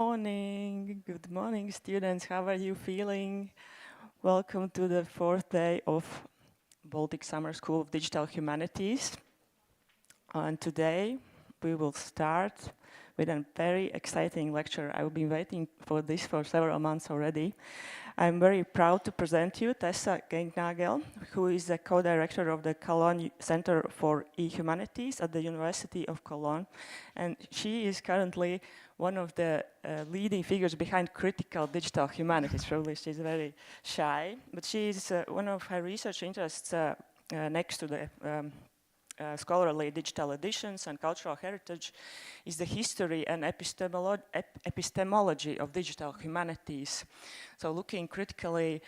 Good morning, students. How are you feeling? Welcome to the fourth day of Baltic Summer School of Digital Humanities. And today we will start with a very exciting lecture. I've been waiting for this for several months already. I'm very proud to present you Tessa Gengnagel, who is the co-director of the Cologne Center for E-Humanities at the University of Cologne. And she is currently one of the leading figures behind critical digital humanities. Probably she's very shy, but she is one of her research interests next to the scholarly digital editions and cultural heritage is the history and epistemology of digital humanities. So looking critically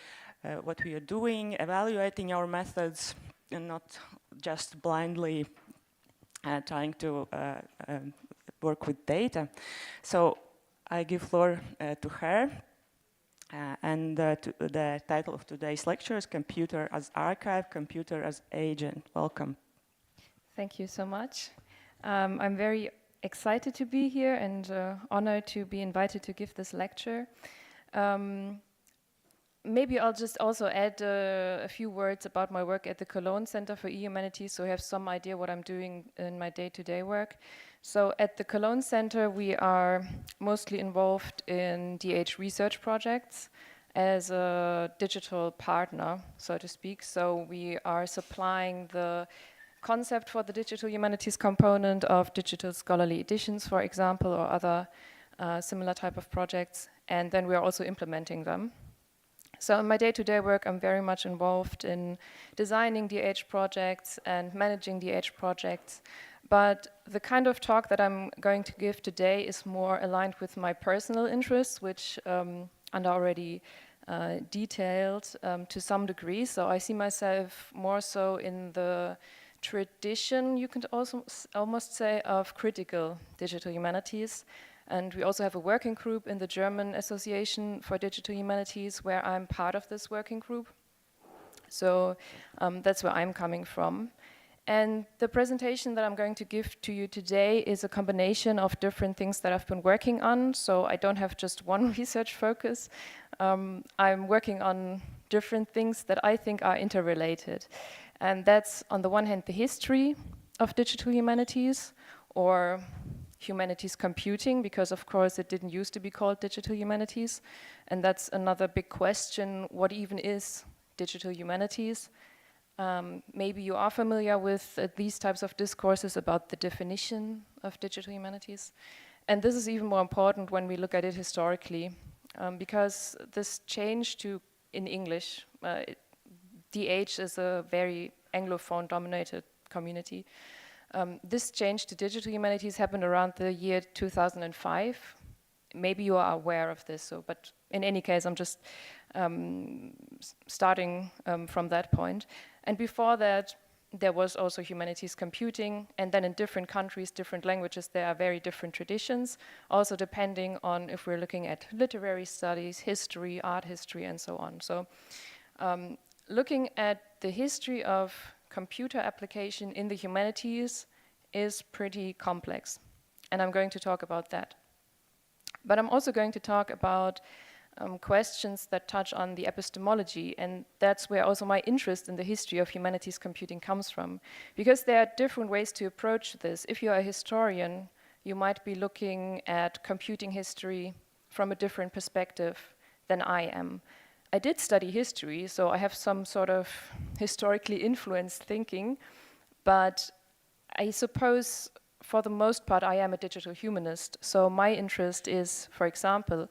what we are doing, evaluating our methods, and not just blindly trying to work with data. So I give floor to her. The title of today's lecture is Computer as Archive, Computer as Agent. Welcome. Thank you so much. I'm very excited to be here and honored to be invited to give this lecture. Maybe I'll just also add a few words about my work at the Cologne Center for E-Humanities, so you have some idea what I'm doing in my day-to-day work. So at the Cologne Center, we are mostly involved in DH research projects as a digital partner, so to speak. So we are supplying the concept for the digital humanities component of digital scholarly editions, for example, or other similar type of projects, and then we are also implementing them. So in my day-to-day work, I'm very much involved in designing DH projects and managing DH projects, but the kind of talk that I'm going to give today is more aligned with my personal interests, which Anna already detailed to some degree. So I see myself more so in the tradition, you can also almost say, of critical digital humanities. And we also have a working group in the German Association for Digital Humanities where I'm part of this working group. So that's where I'm coming from. And the presentation that I'm going to give to you today is a combination of different things that I've been working on. So I don't have just one research focus. I'm working on different things that I think are interrelated. And that's, on the one hand, the history of digital humanities, or humanities computing, because of course it didn't used to be called digital humanities. And that's another big question, what even is digital humanities? Maybe you are familiar with these types of discourses about the definition of digital humanities. And this is even more important when we look at it historically, because this change to, in English, DH is a very Anglophone dominated community. This change to digital humanities happened around the year 2005. Maybe you are aware of this, so, but in any case, I'm just starting from that point. And before that, there was also humanities computing, and then in different countries, different languages, there are very different traditions, also depending on if we're looking at literary studies, history, art history, and so on. So looking at the history of computer application in the humanities is pretty complex, and I'm going to talk about that. But I'm also going to talk about questions that touch on the epistemology, and that's where also my interest in the history of humanities computing comes from, because there are different ways to approach this. If you are a historian, you might be looking at computing history from a different perspective than I am. I did study history, so I have some sort of historically influenced thinking, but I suppose for the most part I am a digital humanist. So my interest is, for example,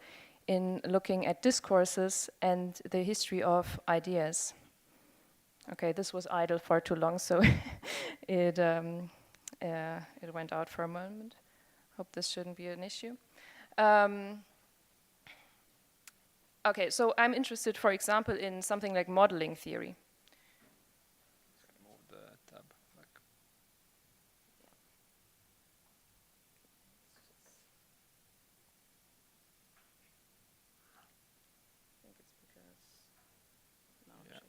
in looking at discourses and the history of ideas. Okay, this was idle for too long, so it went out for a moment. Hope this shouldn't be an issue. Okay, so I'm interested, for example, in something like modeling theory. Move the tab back. I think it's because now Yeah.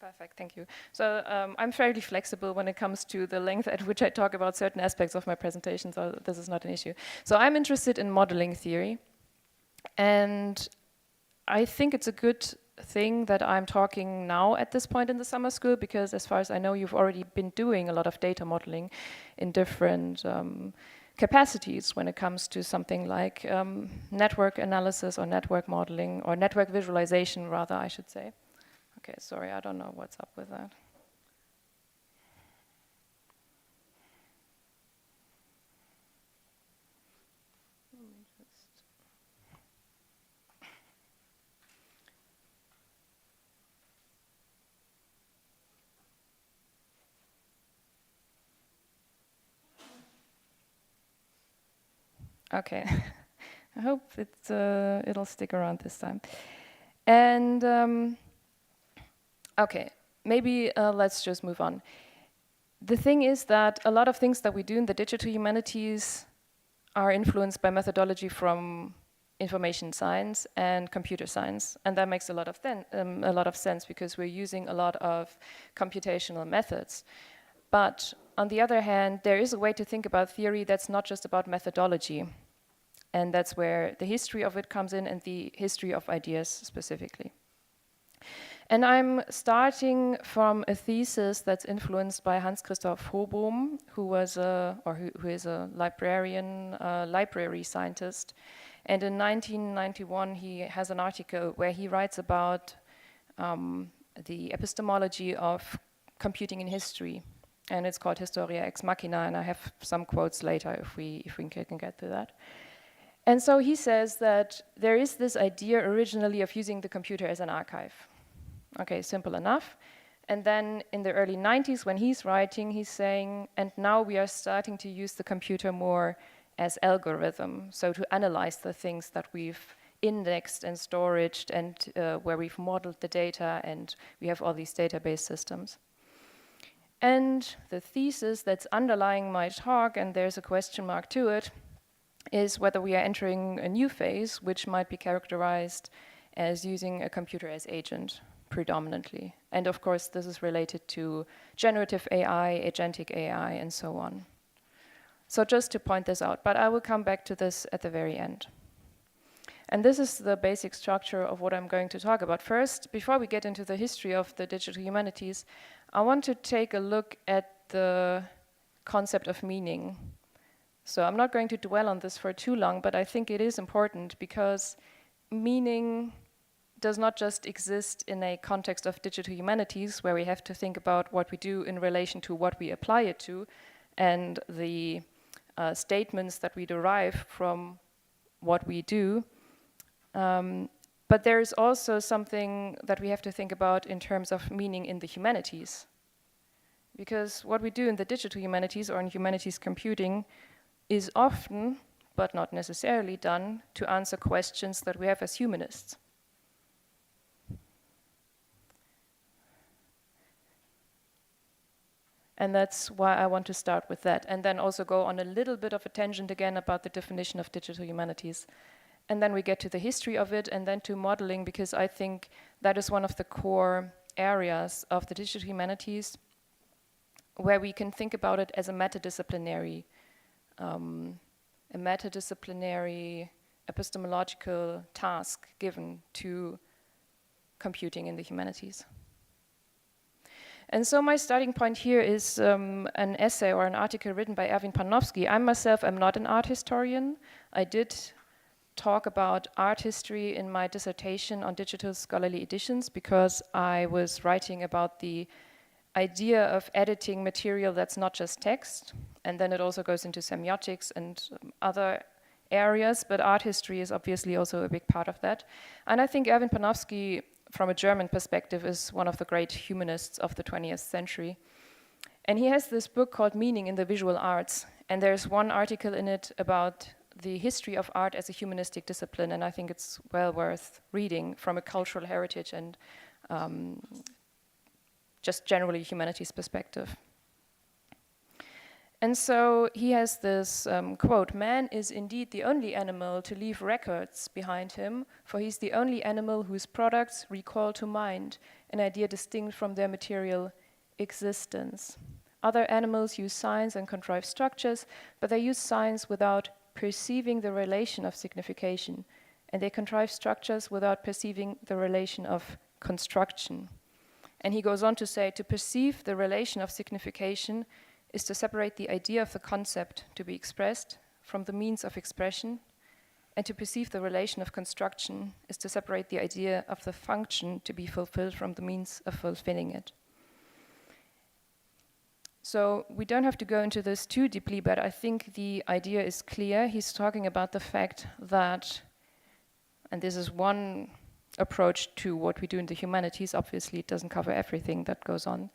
Perfect, thank you. So I'm fairly flexible when it comes to the length at which I talk about certain aspects of my presentation, so this is not an issue. So I'm interested in modeling theory, and I think it's a good thing that I'm talking now at this point in the summer school, because as far as I know, you've already been doing a lot of data modeling in different capacities when it comes to something like network analysis or network modeling, or network visualization rather, I should say. Okay, sorry, I don't know what's up with that. Okay, I hope it'll stick around this time. And okay, maybe let's just move on. The thing is that a lot of things that we do in the digital humanities are influenced by methodology from information science and computer science, and that makes a lot of sense because we're using a lot of computational methods. But on the other hand, there is a way to think about theory that's not just about methodology, and that's where the history of it comes in, and the history of ideas specifically. And I'm starting from a thesis that's influenced by Hans-Christoph Hobom, who is a librarian, library scientist. And in 1991, he has an article where he writes about the epistemology of computing in history. And it's called Historia ex machina, and I have some quotes later if we can get to that. And so he says that there is this idea originally of using the computer as an archive. Okay, simple enough. And then in the early 90s, when he's writing, he's saying, and now we are starting to use the computer more as algorithm, so to analyze the things that we've indexed and storaged, and where we've modeled the data, and we have all these database systems. And the thesis that's underlying my talk, and there's a question mark to it, is whether we are entering a new phase, which might be characterized as using a computer as agent predominantly. And of course, this is related to generative AI, agentic AI, and so on. So just to point this out, but I will come back to this at the very end. And this is the basic structure of what I'm going to talk about. First, before we get into the history of the digital humanities, I want to take a look at the concept of meaning. So I'm not going to dwell on this for too long, but I think it is important because meaning does not just exist in a context of digital humanities where we have to think about what we do in relation to what we apply it to and the statements that we derive from what we do. But there is also something that we have to think about in terms of meaning in the humanities. Because what we do in the digital humanities or in humanities computing is often, but not necessarily done, to answer questions that we have as humanists. And that's why I want to start with that, and then also go on a little bit of a tangent again about the definition of digital humanities. And then we get to the history of it, and then to modeling, because I think that is one of the core areas of the digital humanities where we can think about it as a metadisciplinary epistemological task given to computing in the humanities. And so my starting point here is an essay or an article written by Erwin Panofsky. I myself am not an art historian. I did talk about art history in my dissertation on digital scholarly editions because I was writing about the idea of editing material that's not just text, and then it also goes into semiotics and other areas, but art history is obviously also a big part of that. And I think Erwin Panofsky, from a German perspective, is one of the great humanists of the 20th century. And he has this book called Meaning in the Visual Arts, and there's one article in it about the history of art as a humanistic discipline, and I think it's well worth reading from a cultural heritage and just generally humanities perspective. And so he has this quote, "Man is indeed the only animal to leave records behind him, for he's the only animal whose products recall to mind an idea distinct from their material existence. Other animals use signs and contrive structures, but they use signs without perceiving the relation of signification, and they contrive structures without perceiving the relation of construction. And he goes on to say, to perceive the relation of signification is to separate the idea of the concept to be expressed from the means of expression, and to perceive the relation of construction is to separate the idea of the function to be fulfilled from the means of fulfilling it. So we don't have to go into this too deeply, but I think the idea is clear. He's talking about the fact that, and this is one approach to what we do in the humanities, obviously it doesn't cover everything that goes on,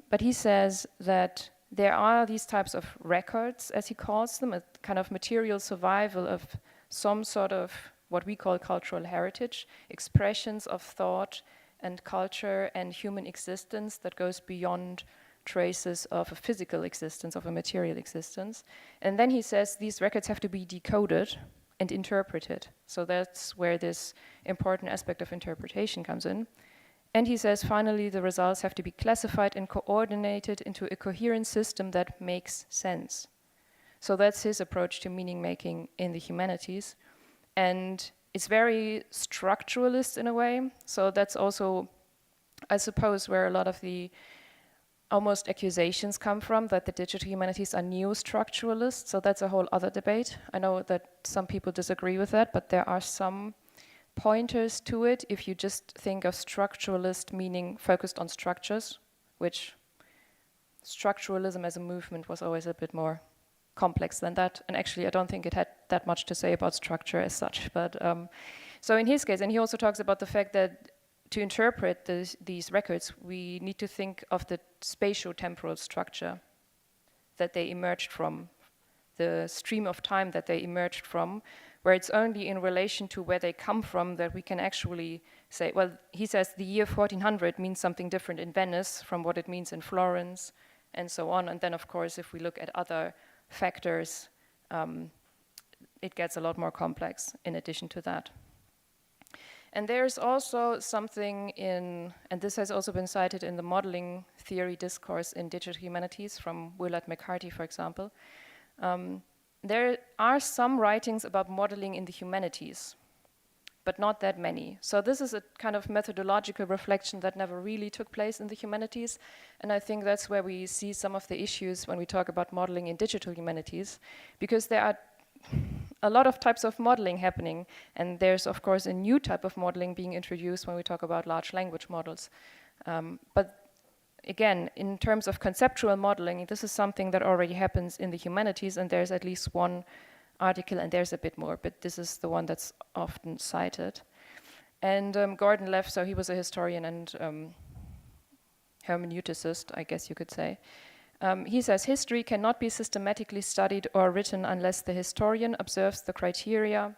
but he says that there are these types of records, as he calls them, a kind of material survival of some sort of what we call cultural heritage, expressions of thought and culture and human existence that goes beyond traces of a physical existence, of a material existence. And then he says these records have to be decoded and interpreted. So that's where this important aspect of interpretation comes in. And he says, finally, the results have to be classified and coordinated into a coherent system that makes sense. So that's his approach to meaning making in the humanities. And it's very structuralist in a way. So that's also, I suppose, where a lot of the almost accusations come from, that the digital humanities are neo-structuralist. So that's a whole other debate. I know that some people disagree with that, but there are some pointers to it if you just think of structuralist meaning focused on structures, which structuralism as a movement was always a bit more complex than that. And actually, I don't think it had that much to say about structure as such. But so in his case, and he also talks about the fact that to interpret these records, we need to think of the spatio-temporal structure that they emerged from, the stream of time that they emerged from, where it's only in relation to where they come from that we can actually say, well, he says the year 1400 means something different in Venice from what it means in Florence, and so on. And then, of course, if we look at other factors, it gets a lot more complex in addition to that. And there's also something in, and this has also been cited in the modeling theory discourse in digital humanities from Willard McCarty, for example. There are some writings about modeling in the humanities, but not that many. So this is a kind of methodological reflection that never really took place in the humanities. And I think that's where we see some of the issues when we talk about modeling in digital humanities, because there are a lot of types of modeling happening. And there's, of course, a new type of modeling being introduced when we talk about large language models. But again, in terms of conceptual modeling, this is something that already happens in the humanities, and there's at least one article, and there's a bit more, but this is the one that's often cited. And Gordon left, so he was a historian and hermeneuticist, I guess you could say. He says, history cannot be systematically studied or written unless the historian observes the criteria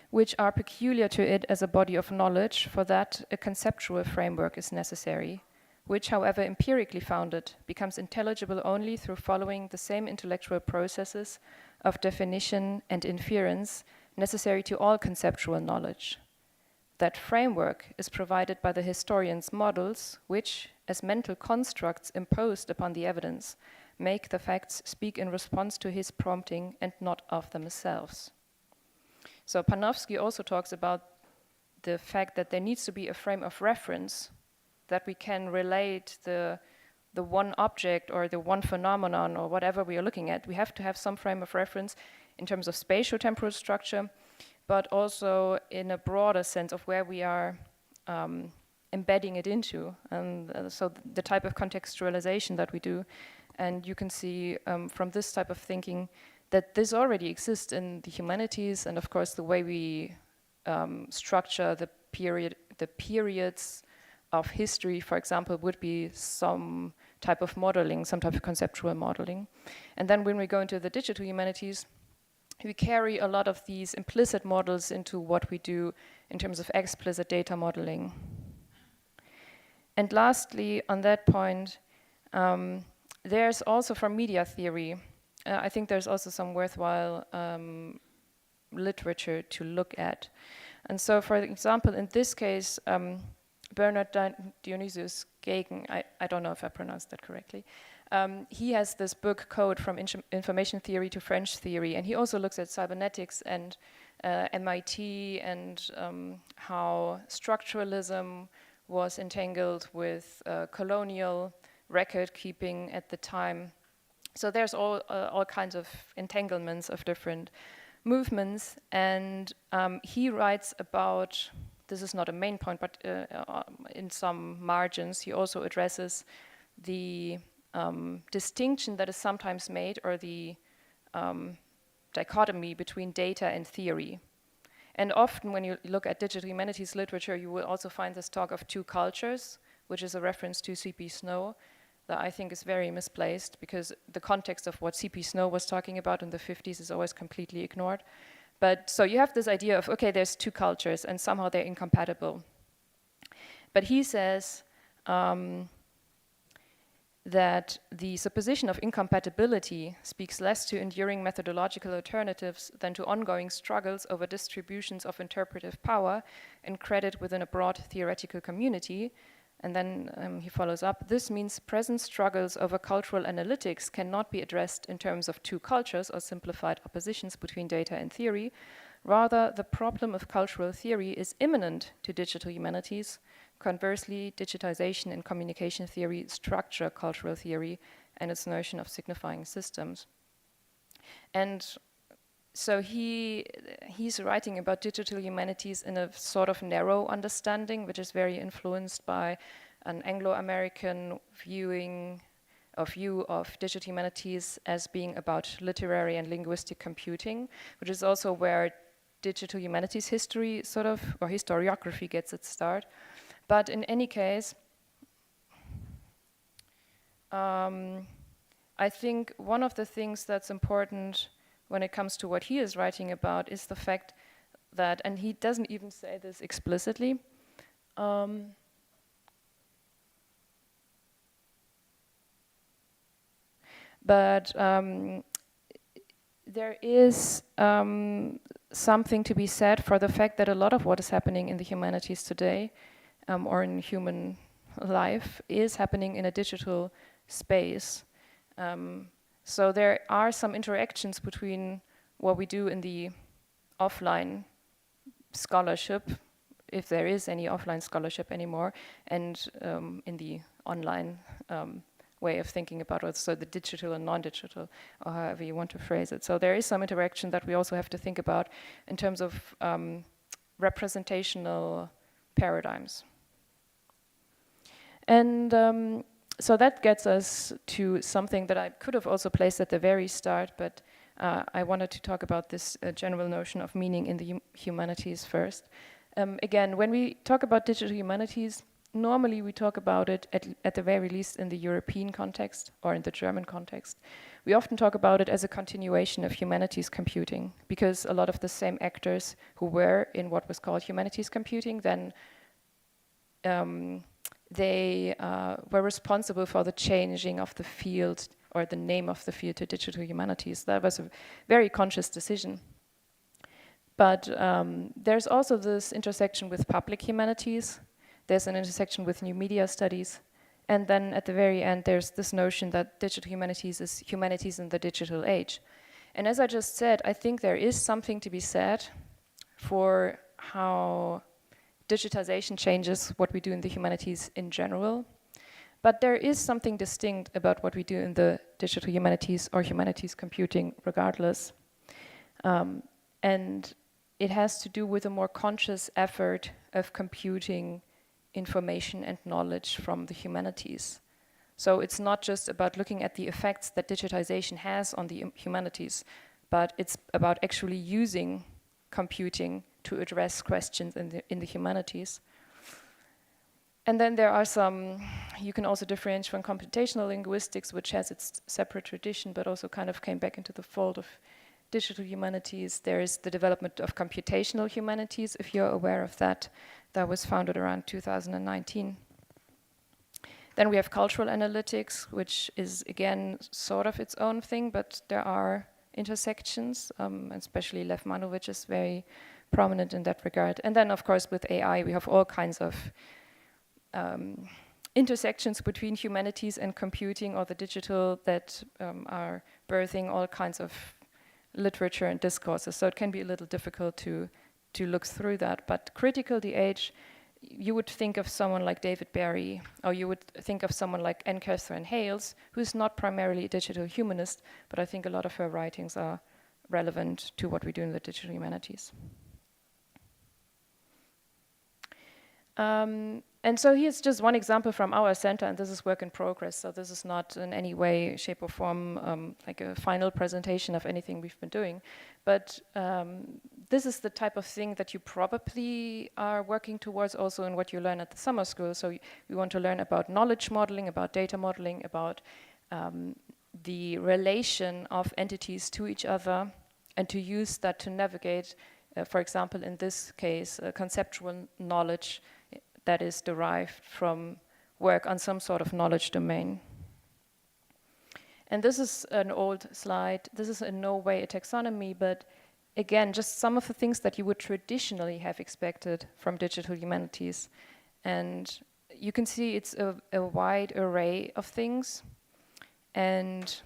which are peculiar to it as a body of knowledge. For that, a conceptual framework is necessary, which, however empirically founded, becomes intelligible only through following the same intellectual processes of definition and inference necessary to all conceptual knowledge. That framework is provided by the historian's models, which, as mental constructs imposed upon the evidence, make the facts speak in response to his prompting and not of themselves. So Panofsky also talks about the fact that there needs to be a frame of reference that we can relate the one object or the one phenomenon or whatever we are looking at. We have to have some frame of reference in terms of spatio-temporal structure, but also in a broader sense of where we are embedding it into, and so the type of contextualization that we do. And you can see from this type of thinking that this already exists in the humanities, and of course the way we structure the periods of history, for example, would be some type of modeling, some type of conceptual modeling. And then when we go into the digital humanities, we carry a lot of these implicit models into what we do in terms of explicit data modeling. And lastly, on that point, there's also from media theory, I think there's also some worthwhile literature to look at. And so, for example, in this case, Bernard Dionysius Gegen, I don't know if I pronounced that correctly. He has this book, Code from Information Theory to French Theory, and he also looks at cybernetics and MIT and how structuralism was entangled with colonial record keeping at the time. So there's all kinds of entanglements of different movements, and he writes about, this is not a main point, but in some margins, he also addresses the distinction that is sometimes made, or the dichotomy between data and theory. And often when you look at digital humanities literature, you will also find this talk of two cultures, which is a reference to C.P. Snow, that I think is very misplaced, because the context of what C.P. Snow was talking about in the 50s is always completely ignored. But so you have this idea of, okay, there's two cultures and somehow they're incompatible. But he says that the supposition of incompatibility speaks less to enduring methodological alternatives than to ongoing struggles over distributions of interpretive power and credit within a broad theoretical community. And then he follows up, this means present struggles over cultural analytics cannot be addressed in terms of two cultures or simplified oppositions between data and theory. Rather, the problem of cultural theory is immanent to digital humanities. Conversely, digitization and communication theory structure cultural theory and its notion of signifying systems. And so he's writing about digital humanities in a sort of narrow understanding, which is very influenced by an Anglo-American view of digital humanities as being about literary and linguistic computing, which is also where digital humanities history sort of, or historiography gets its start. But in any case, I think one of the things that's important when it comes to what he is writing about is the fact that, and he doesn't even say this explicitly, but there is something to be said for the fact that a lot of what is happening in the humanities today, or in human life, is happening in a digital space. So there are some interactions between what we do in the offline scholarship, if there is any offline scholarship anymore, and in the online way of thinking about it, so the digital and non-digital, or however you want to phrase it. So there is some interaction that we also have to think about in terms of representational paradigms. And so that gets us to something that I could have also placed at the very start, but I wanted to talk about this general notion of meaning in the humanities first. Again, when we talk about digital humanities, normally we talk about it at the very least in the European context or in the German context. We often talk about it as a continuation of humanities computing, because a lot of the same actors who were in what was called humanities computing then they were responsible for the changing of the field, or the name of the field, to digital humanities. That was a very conscious decision. But there's also this intersection with public humanities. There's an intersection with new media studies. And then at the very end, there's this notion that digital humanities is humanities in the digital age. And as I just said, I think there is something to be said for how digitization changes what we do in the humanities in general. But there is something distinct about what we do in the digital humanities or humanities computing regardless. And it has to do with a more conscious effort of computing information and knowledge from the humanities. So it's not just about looking at the effects that digitization has on the humanities, but it's about actually using computing to address questions in the humanities. And then there are some, you can also differentiate from computational linguistics, which has its separate tradition, but also kind of came back into the fold of digital humanities. There is the development of computational humanities, if you're aware of that. That was founded around 2019. Then we have cultural analytics, which is, again, sort of its own thing, but there are intersections, especially Lev Manovich is very prominent in that regard. And then, of course, with AI, we have all kinds of intersections between humanities and computing or the digital that are birthing all kinds of literature and discourses. So it can be a little difficult to look through that. But critical DH, you would think of someone like David Barry, or you would think of someone like Anne Catherine Hales, who's not primarily a digital humanist, but I think a lot of her writings are relevant to what we do in the digital humanities. And so here's just one example from our center, and this is work in progress. So this is not in any way, shape or form like a final presentation of anything we've been doing. But this is the type of thing that you probably are working towards also in what you learn at the summer school. So we want to learn about knowledge modeling, about data modeling, about the relation of entities to each other, and to use that to navigate, for example, in this case, conceptual knowledge that is derived from work on some sort of knowledge domain. And this is an old slide. This is in no way a taxonomy, but again, just some of the things that you would traditionally have expected from digital humanities. And you can see it's a wide array of things. And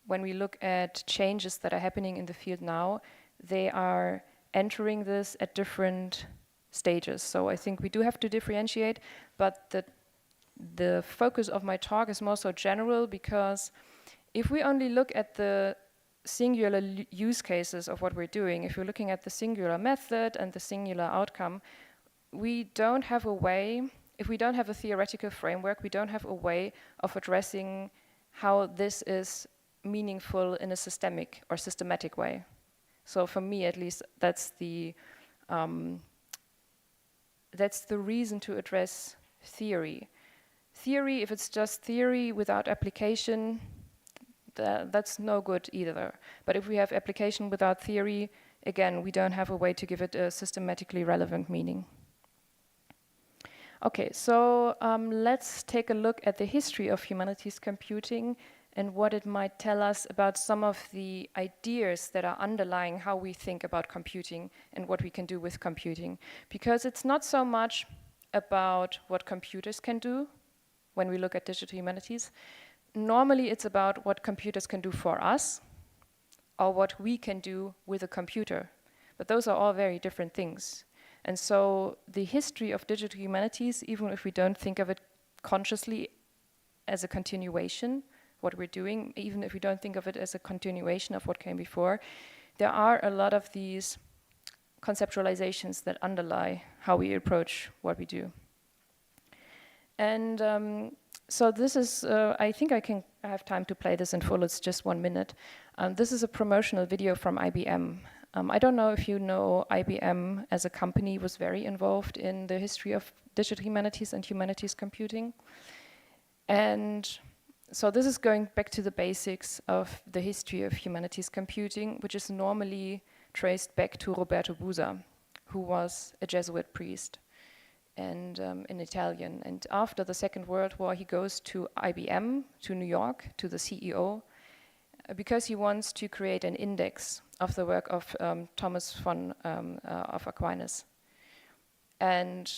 when we look at changes that are happening in the field now, they are entering this at different stages. So I think we do have to differentiate, but the focus of my talk is more so general, because if we only look at the singular use cases of what we're doing, if we're looking at the singular method and the singular outcome, we don't have a way, if we don't have a theoretical framework, we don't have a way of addressing how this is meaningful in a systemic or systematic way. So for me, at least, that's the reason to address theory. Theory, if it's just theory without application, that's no good either. But if we have application without theory, again, we don't have a way to give it a systematically relevant meaning. Okay, so let's take a look at the history of humanities computing and what it might tell us about some of the ideas that are underlying how we think about computing and what we can do with computing. Because it's not so much about what computers can do when we look at digital humanities. Normally it's about what computers can do for us or what we can do with a computer. But those are all very different things. And so the history of digital humanities, even if we don't think of it consciously as a continuation, what we're doing, even if we don't think of it as a continuation of what came before, there are a lot of these conceptualizations that underlie how we approach what we do. And so this is, I think I have time to play this in full, it's just 1 minute. This is a promotional video from IBM. I don't know if you know, IBM as a company was very involved in the history of digital humanities and humanities computing. And so this is going back to the basics of the history of humanities computing, which is normally traced back to Roberto Busa, who was a Jesuit priest and an Italian. And after the Second World War, he goes to IBM, to New York, to the CEO, because he wants to create an index of the work of Thomas of Aquinas. And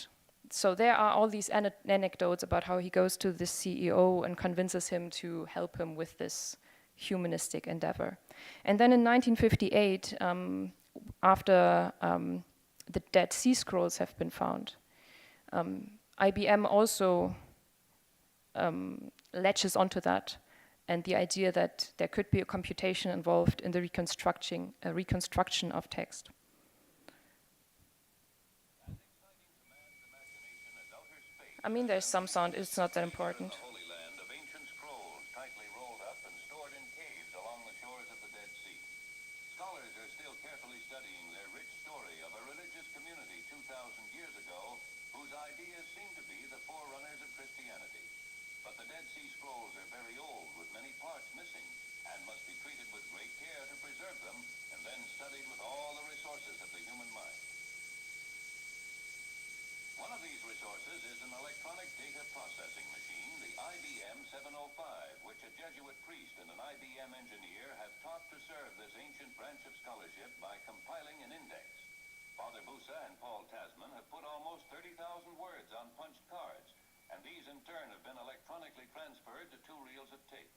so there are all these anecdotes about how he goes to the CEO and convinces him to help him with this humanistic endeavor. And then in 1958, after the Dead Sea Scrolls have been found, IBM also latches onto that and the idea that there could be a computation involved in the reconstruction of text. I mean, there's some sound, it's not that important. The Holy Land of ancient scrolls tightly rolled up and stored in caves along the shores of the Dead Sea. Scholars are still carefully studying their rich story of a religious community 2,000 years ago whose ideas seem to be the forerunners of Christianity. But the Dead Sea Scrolls are very old with many parts missing and must be treated with great care to preserve them and then studied with all the resources of the human mind. One of these resources is an electronic data processing machine, the IBM 705, which a Jesuit priest and an IBM engineer have taught to serve this ancient branch of scholarship by compiling an index. Father Busa and Paul Tasman have put almost 30,000 words on punched cards rolls of tape.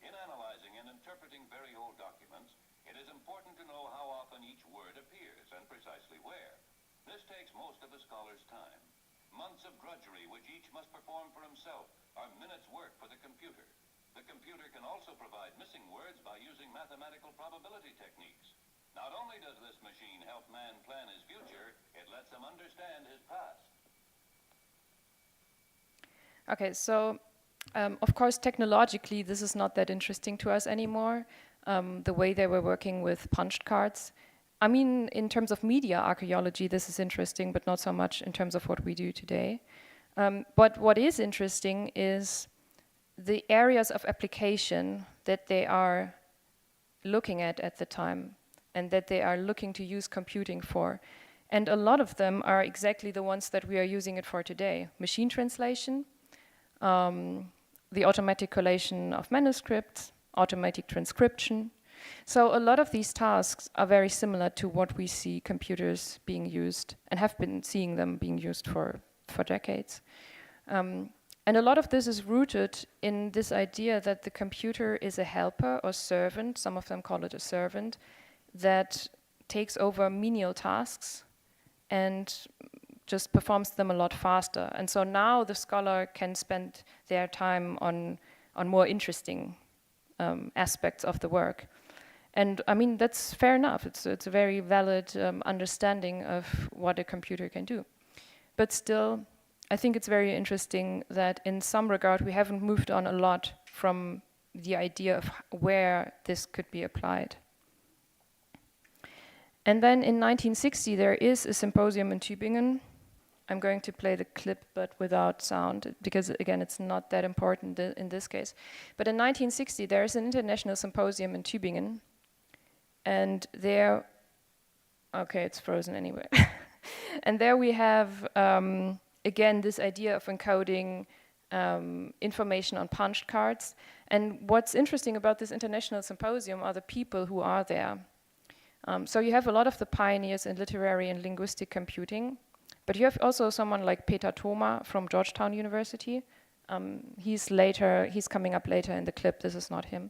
In analyzing and interpreting very old documents, it is important to know how often each word appears and precisely where. This takes most of a scholar's time. Months of drudgery which each must perform for himself are minutes' work for the computer. The computer can also provide missing words by using mathematical probability techniques. Not only does this machine help man plan his future, it lets him understand his past. Okay, so of course technologically this is not that interesting to us anymore, the way they were working with punched cards. I mean, in terms of media archaeology, this is interesting, but not so much in terms of what we do today. But what is interesting is the areas of application that they are looking at the time and that they are looking to use computing for. And a lot of them are exactly the ones that we are using it for today. Machine translation, the automatic collation of manuscripts, automatic transcription. So a lot of these tasks are very similar to what we see computers being used and have been seeing them being used for decades. And a lot of this is rooted in this idea that the computer is a helper or servant, some of them call it a servant, that takes over menial tasks and just performs them a lot faster. And so now the scholar can spend their time on more interesting aspects of the work. And I mean, that's fair enough. It's a very valid understanding of what a computer can do. But still, I think it's very interesting that in some regard we haven't moved on a lot from the idea of where this could be applied. And then in 1960 there is a symposium in Tübingen. I'm going to play the clip but without sound because again it's not that important in this case. But in 1960 there is an international symposium in Tübingen, and there, okay, it's frozen anyway. And there we have again this idea of encoding information on punched cards. And what's interesting about this international symposium are the people who are there. So you have a lot of the pioneers in literary and linguistic computing, but you have also someone like Peter Thoma from Georgetown University. He's coming up later in the clip, this is not him.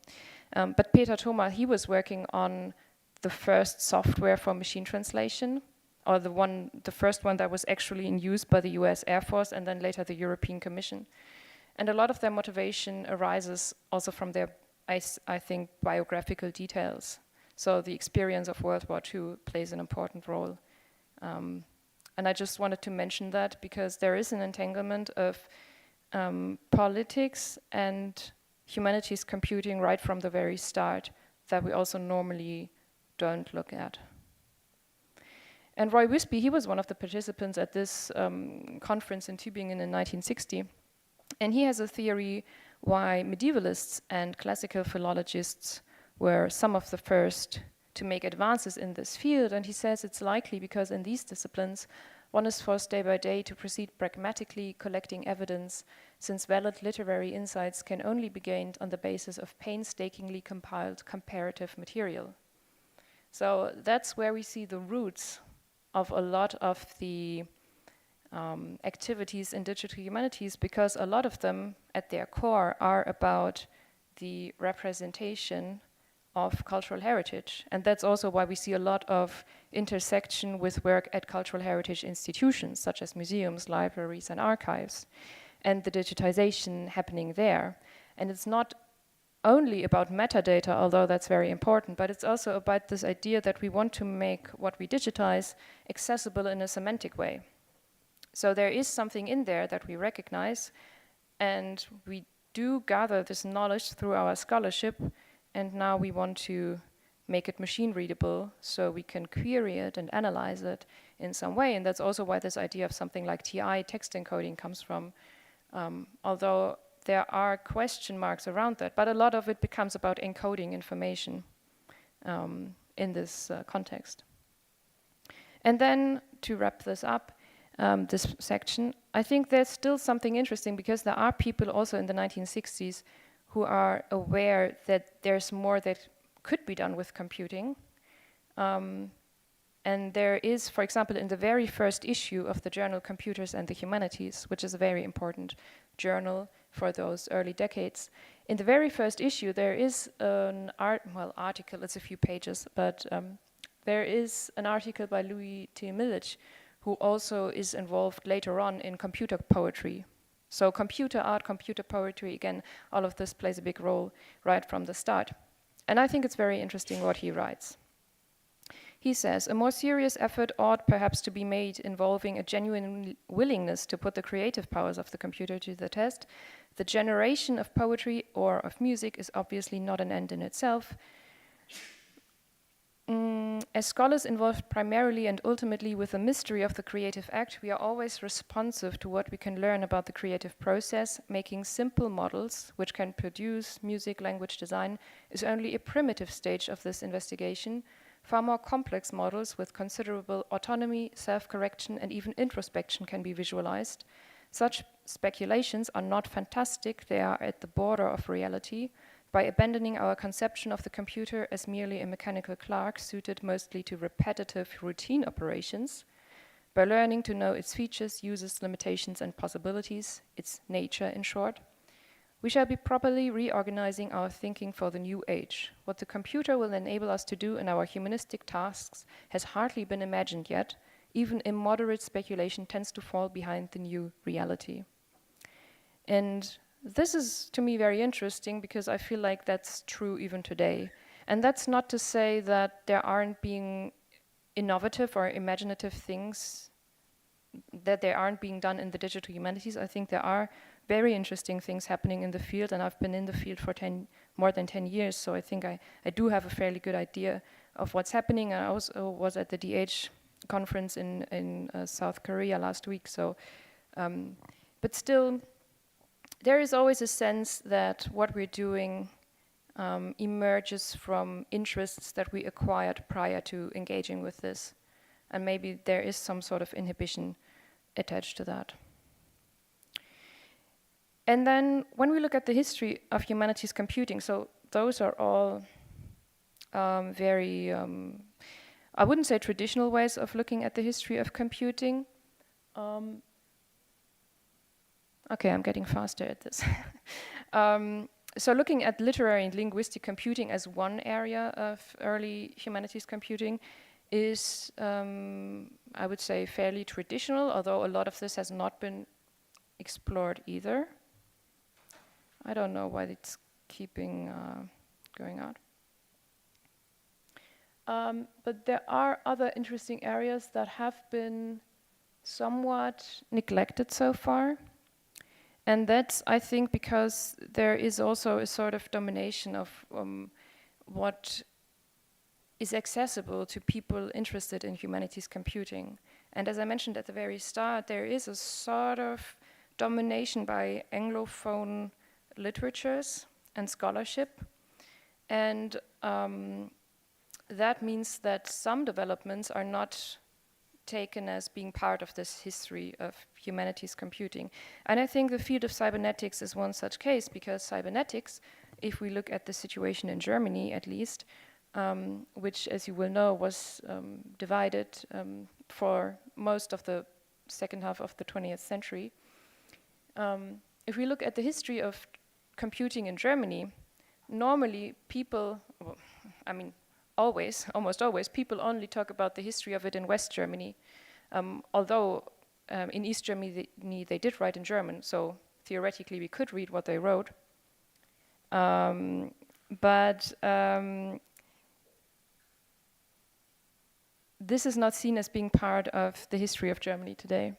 But Peter Thoma, he was working on the first software for machine translation, or the first one that was actually in use by the US Air Force and then later the European Commission. And a lot of their motivation arises also from their, I think, biographical details. So the experience of World War II plays an important role. And I just wanted to mention that because there is an entanglement of politics and humanities computing right from the very start that we also normally don't look at. And Roy Wisby, he was one of the participants at this conference in Tübingen in 1960. And he has a theory why medievalists and classical philologists were some of the first to make advances in this field. And he says it's likely because in these disciplines, one is forced day by day to proceed pragmatically, collecting evidence, since valid literary insights can only be gained on the basis of painstakingly compiled comparative material. So that's where we see the roots of a lot of the activities in digital humanities, because a lot of them at their core are about the representation of cultural heritage. And that's also why we see a lot of intersection with work at cultural heritage institutions, such as museums, libraries, and archives, and the digitization happening there. And it's not only about metadata, although that's very important, but it's also about this idea that we want to make what we digitize accessible in a semantic way. So there is something in there that we recognize, and we do gather this knowledge through our scholarship, and now we want to make it machine readable so we can query it and analyze it in some way. And that's also why this idea of something like TI, text encoding, comes from, although there are question marks around that, but a lot of it becomes about encoding information in this context. And then to wrap this up, this section, I think there's still something interesting because there are people also in the 1960s who are aware that there's more that could be done with computing. And there is, for example, in the very first issue of the journal Computers and the Humanities, which is a very important journal for those early decades. In the very first issue, there is an article, it's a few pages, but there is an article by Louis T. Milic, who also is involved later on in computer poetry. So computer art, computer poetry, again, all of this plays a big role right from the start. And I think it's very interesting what he writes. He says, a more serious effort ought perhaps to be made involving a genuine willingness to put the creative powers of the computer to the test. The generation of poetry or of music is obviously not an end in itself. As scholars involved primarily and ultimately with the mystery of the creative act, we are always responsive to what we can learn about the creative process. Making simple models, which can produce music, language, design, is only a primitive stage of this investigation. Far more complex models with considerable autonomy, self-correction, and even introspection can be visualized. Such speculations are not fantastic, they are at the border of reality. By abandoning our conception of the computer as merely a mechanical clerk suited mostly to repetitive routine operations, by learning to know its features, uses, limitations, and possibilities, its nature in short, we shall be properly reorganizing our thinking for the new age. What the computer will enable us to do in our humanistic tasks has hardly been imagined yet. Even immoderate speculation tends to fall behind the new reality. And this is, to me, very interesting because I feel like that's true even today. And that's not to say that there aren't being innovative or imaginative things, that they aren't being done in the digital humanities. I think there are very interesting things happening in the field, and I've been in the field for more than 10 years, so I think I do have a fairly good idea of what's happening. I also was at the DH conference in South Korea last week, so, but still, there is always a sense that what we're doing emerges from interests that we acquired prior to engaging with this, and maybe there is some sort of inhibition attached to that. And then when we look at the history of humanities computing, so those are all very, I wouldn't say traditional ways of looking at the history of computing. Okay, I'm getting faster at this. So looking at literary and linguistic computing as one area of early humanities computing is, I would say, fairly traditional, although a lot of this has not been explored either. I don't know why it's keeping going out. But there are other interesting areas that have been somewhat neglected so far. And that's, I think, because there is also a sort of domination of what is accessible to people interested in humanities computing. And as I mentioned at the very start, there is a sort of domination by Anglophone literatures and scholarship. And that means that some developments are not taken as being part of this history of humanities computing. And I think the field of cybernetics is one such case, because cybernetics, if we look at the situation in Germany at least, which, as you will know, was divided for most of the second half of the 20th century. If we look at the history of computing in Germany, normally people, well, I mean, almost always, people only talk about the history of it in West Germany, although in East Germany they did write in German, so theoretically we could read what they wrote. But this is not seen as being part of the history of Germany today.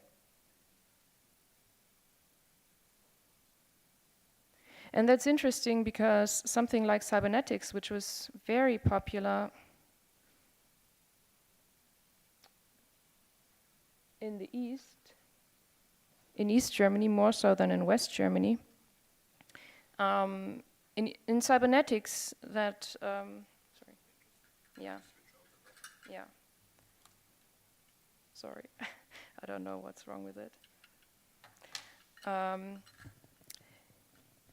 And that's interesting because something like cybernetics, which was very popular in the East, in East Germany more so than in West Germany, in cybernetics that, sorry, yeah, sorry, I don't know what's wrong with it.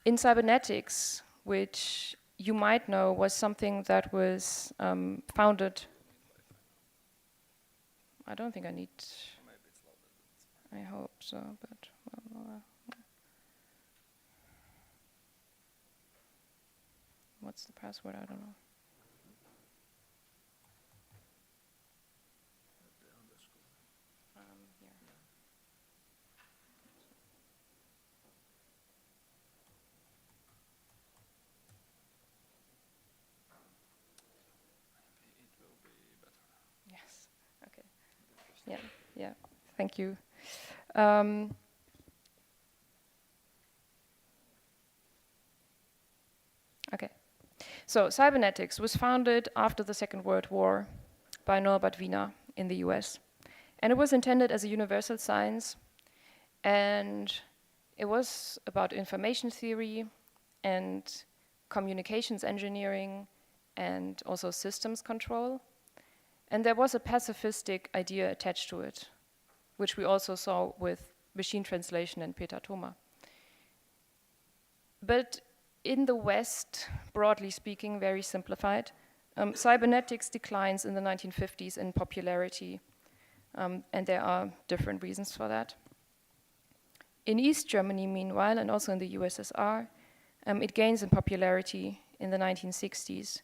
In cybernetics, which you might know was something that was founded, I don't think I need, I hope so, but, well, What's the password? I don't know. Here. It will be better. Yes. Okay. Yeah. Yeah. Thank you. Um, okay. So cybernetics was founded after the Second World War by Norbert Wiener in the US. And it was intended as a universal science, and it was about information theory and communications engineering and also systems control. And there was a pacifistic idea attached to it, which we also saw with machine translation and Peter Thoma. But in the West, broadly speaking, very simplified, cybernetics declines in the 1950s in popularity, and there are different reasons for that. In East Germany, meanwhile, and also in the USSR, it gains in popularity in the 1960s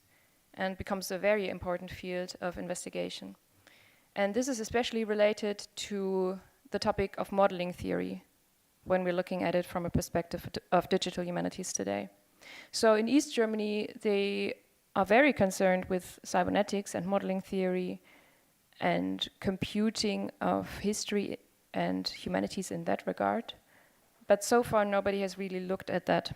and becomes a very important field of investigation. And this is especially related to the topic of modeling theory when we're looking at it from a perspective of digital humanities today. So in East Germany, they are very concerned with cybernetics and modeling theory and computing of history and humanities in that regard. But so far, nobody has really looked at that.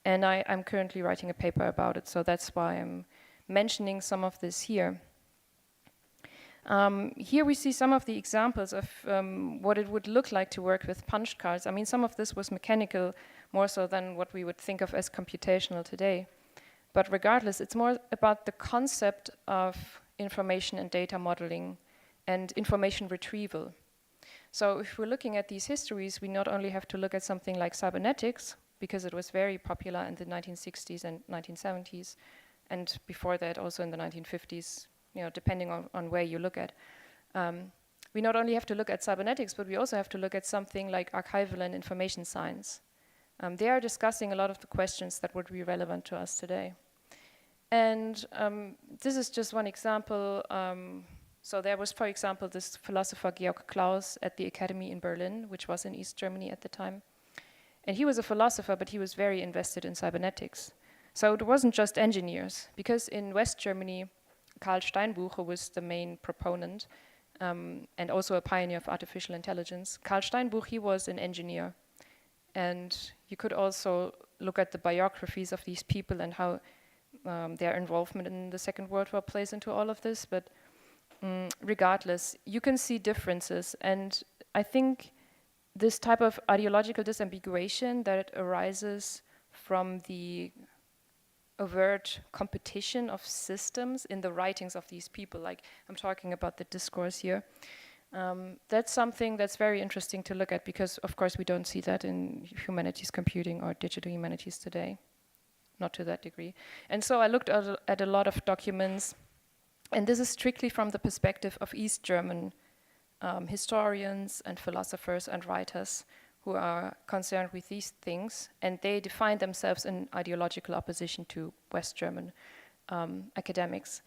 And I'm currently writing a paper about it, so that's why I'm mentioning some of this here. Here we see some of the examples of what it would look like to work with punch cards. I mean, some of this was mechanical, more so than what we would think of as computational today. But regardless, it's more about the concept of information and data modeling and information retrieval. So if we're looking at these histories, we not only have to look at something like cybernetics, because it was very popular in the 1960s and 1970s, and before that also in the 1950s, depending on where you look at. We not only have to look at cybernetics, but we also have to look at something like archival and information science. They are discussing a lot of the questions that would be relevant to us today. And this is just one example. So there was, for example, this philosopher Georg Claus at the Academy in Berlin, which was in East Germany at the time. And he was a philosopher, but he was very invested in cybernetics. So it wasn't just engineers, because in West Germany, Karl Steinbucher was the main proponent and also a pioneer of artificial intelligence. Karl Steinbuch, he was an engineer. And you could also look at the biographies of these people and how their involvement in the Second World War plays into all of this. But regardless, you can see differences. And I think this type of ideological disambiguation that arises from the overt competition of systems in the writings of these people, like I'm talking about the discourse here, that's something that's very interesting to look at, because of course we don't see that in humanities computing or digital humanities today, not to that degree. And so I looked at a lot of documents, and this is strictly from the perspective of East German historians and philosophers and writers who are concerned with these things, and they define themselves in ideological opposition to West German academics.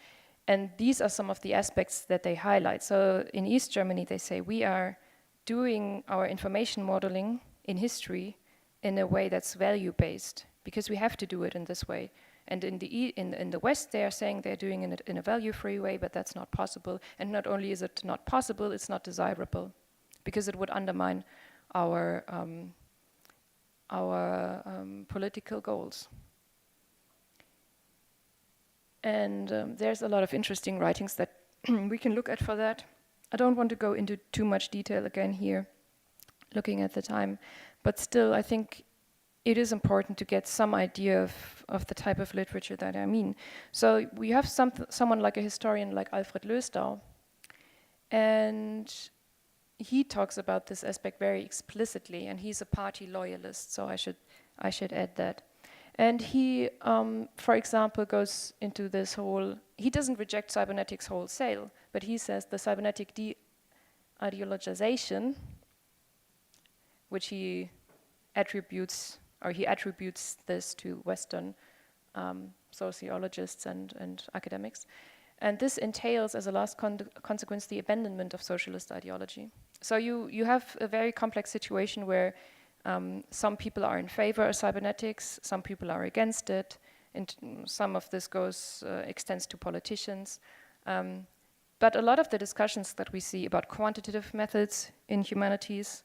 And these are some of the aspects that they highlight. So in East Germany, they say, we are doing our information modeling in history in a way that's value-based, because we have to do it in this way. And in the West, they are saying they're doing it in a value-free way, but that's not possible. And not only is it not possible, it's not desirable, because it would undermine our political goals. And there's a lot of interesting writings that we can look at for that. I don't want to go into too much detail again here, looking at the time, but still I think it is important to get some idea of the type of literature that I mean. So we have someone like a historian like Alfred Lösdau, and he talks about this aspect very explicitly, and he's a party loyalist, so I should add that. And he, for example, goes into this whole, he doesn't reject cybernetics wholesale, but he says the cybernetic de-ideologization, which he attributes this to Western sociologists and academics. And this entails, as a last consequence, the abandonment of socialist ideology. So you have a very complex situation where some people are in favor of cybernetics, some people are against it, and some of this extends to politicians. But a lot of the discussions that we see about quantitative methods in humanities,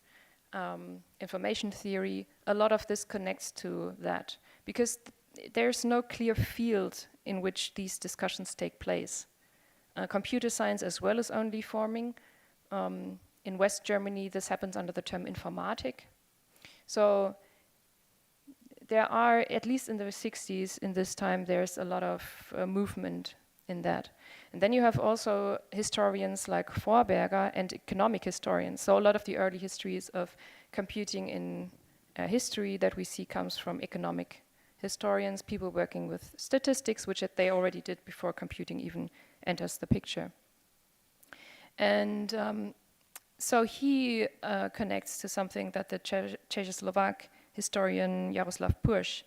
information theory, a lot of this connects to that, because there's no clear field in which these discussions take place. Computer science as well is only forming. In West Germany, this happens under the term informatic. So there are, at least in the 60s, in this time, there's a lot of movement in that. And then you have also historians like Vorberger and economic historians. So a lot of the early histories of computing in history that we see comes from economic historians, people working with statistics, which they already did before computing even enters the picture. And so he connects to something that the Czechoslovak historian Jaroslav Purš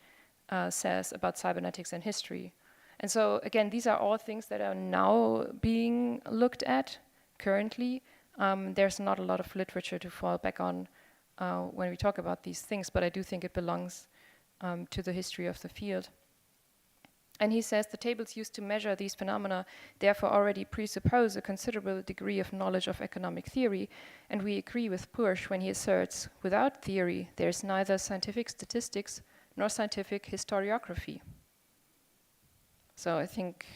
says about cybernetics and history. And so, again, these are all things that are now being looked at currently. There's not a lot of literature to fall back on when we talk about these things, but I do think it belongs to the history of the field. And he says the tables used to measure these phenomena therefore already presuppose a considerable degree of knowledge of economic theory, and we agree with Purš when he asserts, without theory, there is neither scientific statistics nor scientific historiography. So I think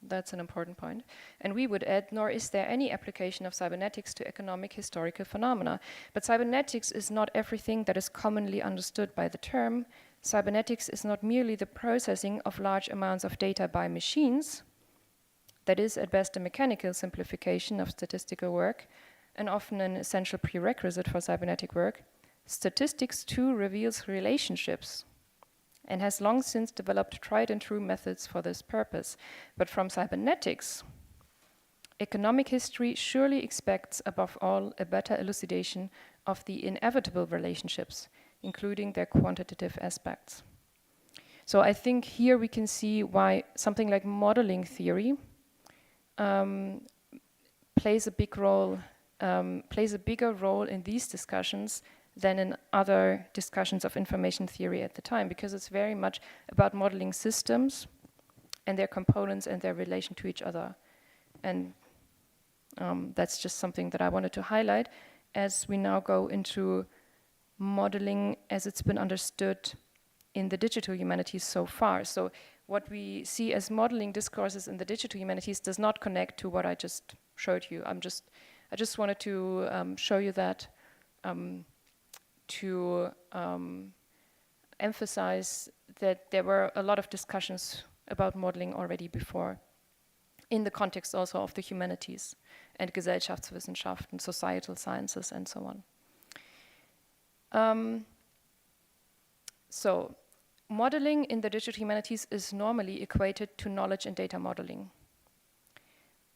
that's an important point. And we would add, nor is there any application of cybernetics to economic historical phenomena. But cybernetics is not everything that is commonly understood by the term. Cybernetics is not merely the processing of large amounts of data by machines. That is at best a mechanical simplification of statistical work, and often an essential prerequisite for cybernetic work. Statistics too reveals relationships and has long since developed tried and true methods for this purpose. But from cybernetics, economic history surely expects above all a better elucidation of the inevitable relationships, including their quantitative aspects. So I think here we can see why something like modeling theory plays a bigger role in these discussions than in other discussions of information theory at the time, because it's very much about modeling systems and their components and their relation to each other. And that's just something that I wanted to highlight as we now go into modeling as it's been understood in the digital humanities so far. So what we see as modeling discourses in the digital humanities does not connect to what I just showed you. I just wanted to show you that to emphasize that there were a lot of discussions about modeling already before, in the context also of the humanities and Gesellschaftswissenschaften, societal sciences, and so on. So, modeling in the digital humanities is normally equated to knowledge and data modeling.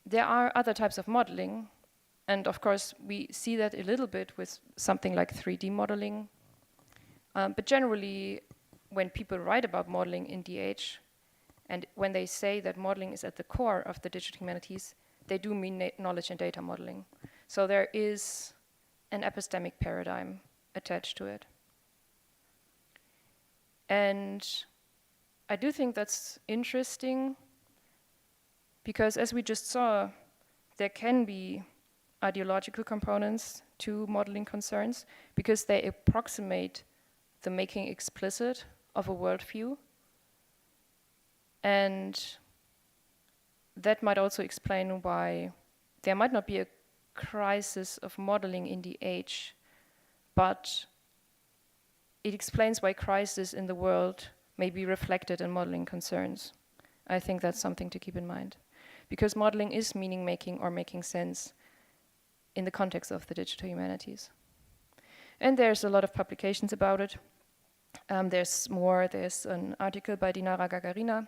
There are other types of modeling, and of course we see that a little bit with something like 3D modeling. But generally, when people write about modeling in DH, and when they say that modeling is at the core of the digital humanities, they do mean knowledge and data modeling. So there is an epistemic paradigm attached to it. And I do think that's interesting, because as we just saw, there can be ideological components to modeling concerns, because they approximate the making explicit of a worldview. And that might also explain why there might not be a crisis of modeling in the age, but it explains why crisis in the world may be reflected in modeling concerns. I think that's something to keep in mind, because modeling is meaning making or making sense in the context of the digital humanities. And there's a lot of publications about it. There's an article by Dinara Gagarina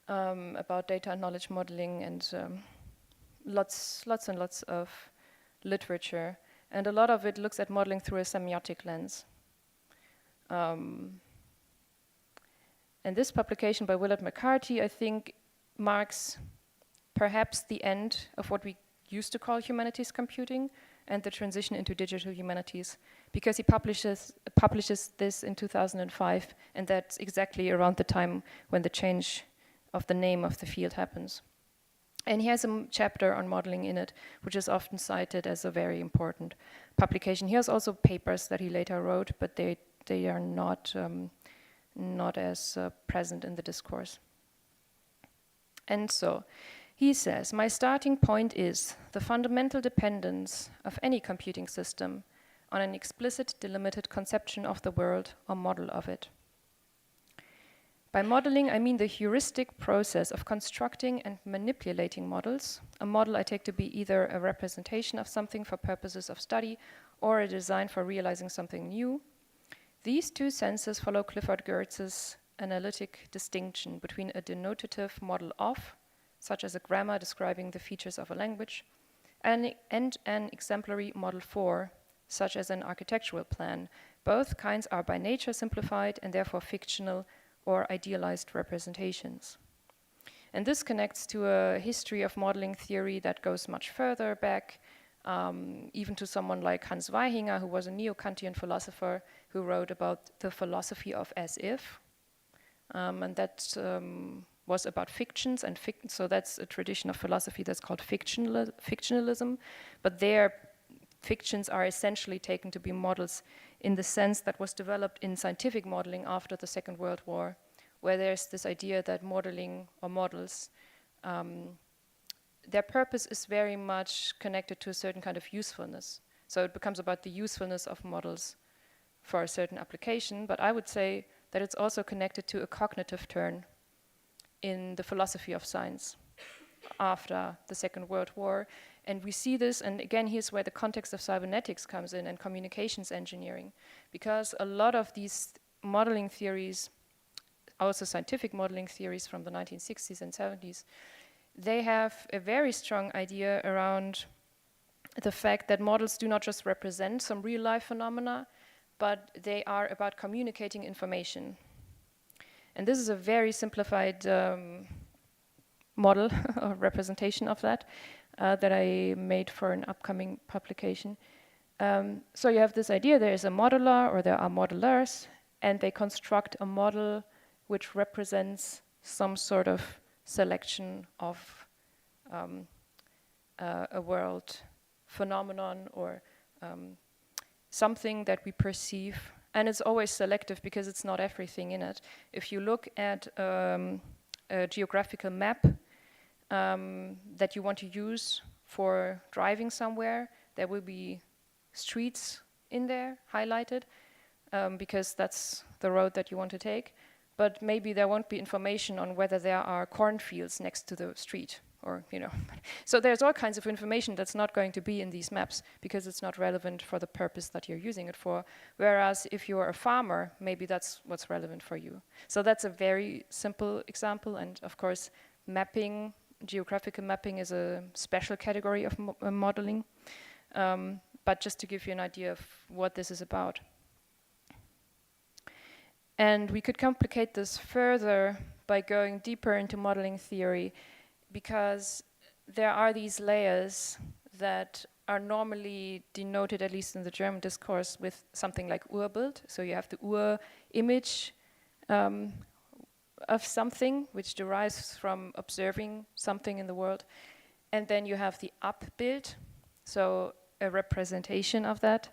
about data and knowledge modeling, and lots and lots of literature. And a lot of it looks at modeling through a semiotic lens. And this publication by Willard McCarty, I think, marks perhaps the end of what we used to call humanities computing and the transition into digital humanities, because he publishes this in 2005, and that's exactly around the time when the change of the name of the field happens. And he has a chapter on modeling in it, which is often cited as a very important publication. He has also papers that he later wrote, but they are not as present in the discourse. And so, he says, my starting point is the fundamental dependence of any computing system on an explicit, delimited conception of the world or model of it. By modeling, I mean the heuristic process of constructing and manipulating models. A model I take to be either a representation of something for purposes of study or a design for realizing something new. These two senses follow Clifford Geertz's analytic distinction between a denotative model of, such as a grammar describing the features of a language, and an exemplary model for, such as an architectural plan. Both kinds are by nature simplified and therefore fictional or idealized representations. And this connects to a history of modeling theory that goes much further back, even to someone like Hans Weihinger, who was a neo-Kantian philosopher who wrote about the philosophy of as if. And that was about fictions, and so that's a tradition of philosophy that's called fictionalism. But there, fictions are essentially taken to be models in the sense that was developed in scientific modeling after the Second World War, where there's this idea that modeling or models, their purpose is very much connected to a certain kind of usefulness. So it becomes about the usefulness of models for a certain application, but I would say that it's also connected to a cognitive turn in the philosophy of science after the Second World War. And we see this, and again, here's where the context of cybernetics comes in and communications engineering, because a lot of these modeling theories, also scientific modeling theories from the 1960s and 70s, they have a very strong idea around the fact that models do not just represent some real life phenomena, but they are about communicating information. And this is a very simplified model or representation of that that I made for an upcoming publication. So you have this idea, there is a modeler or there are modelers, and they construct a model which represents some sort of selection of a world phenomenon or something that we perceive. And it's always selective because it's not everything in it. If you look at a geographical map that you want to use for driving somewhere, there will be streets in there highlighted because that's the road that you want to take. But maybe there won't be information on whether there are cornfields next to the street, or, you know. So there's all kinds of information that's not going to be in these maps because it's not relevant for the purpose that you're using it for. Whereas if you're a farmer, maybe that's what's relevant for you. So that's a very simple example. And of course, mapping, geographical mapping is a special category of modeling. But just to give you an idea of what this is about. And we could complicate this further by going deeper into modeling theory, because there are these layers that are normally denoted, at least in the German discourse, with something like Urbild. So you have the Ur-image of something, which derives from observing something in the world. And then you have the Abbild, so a representation of that.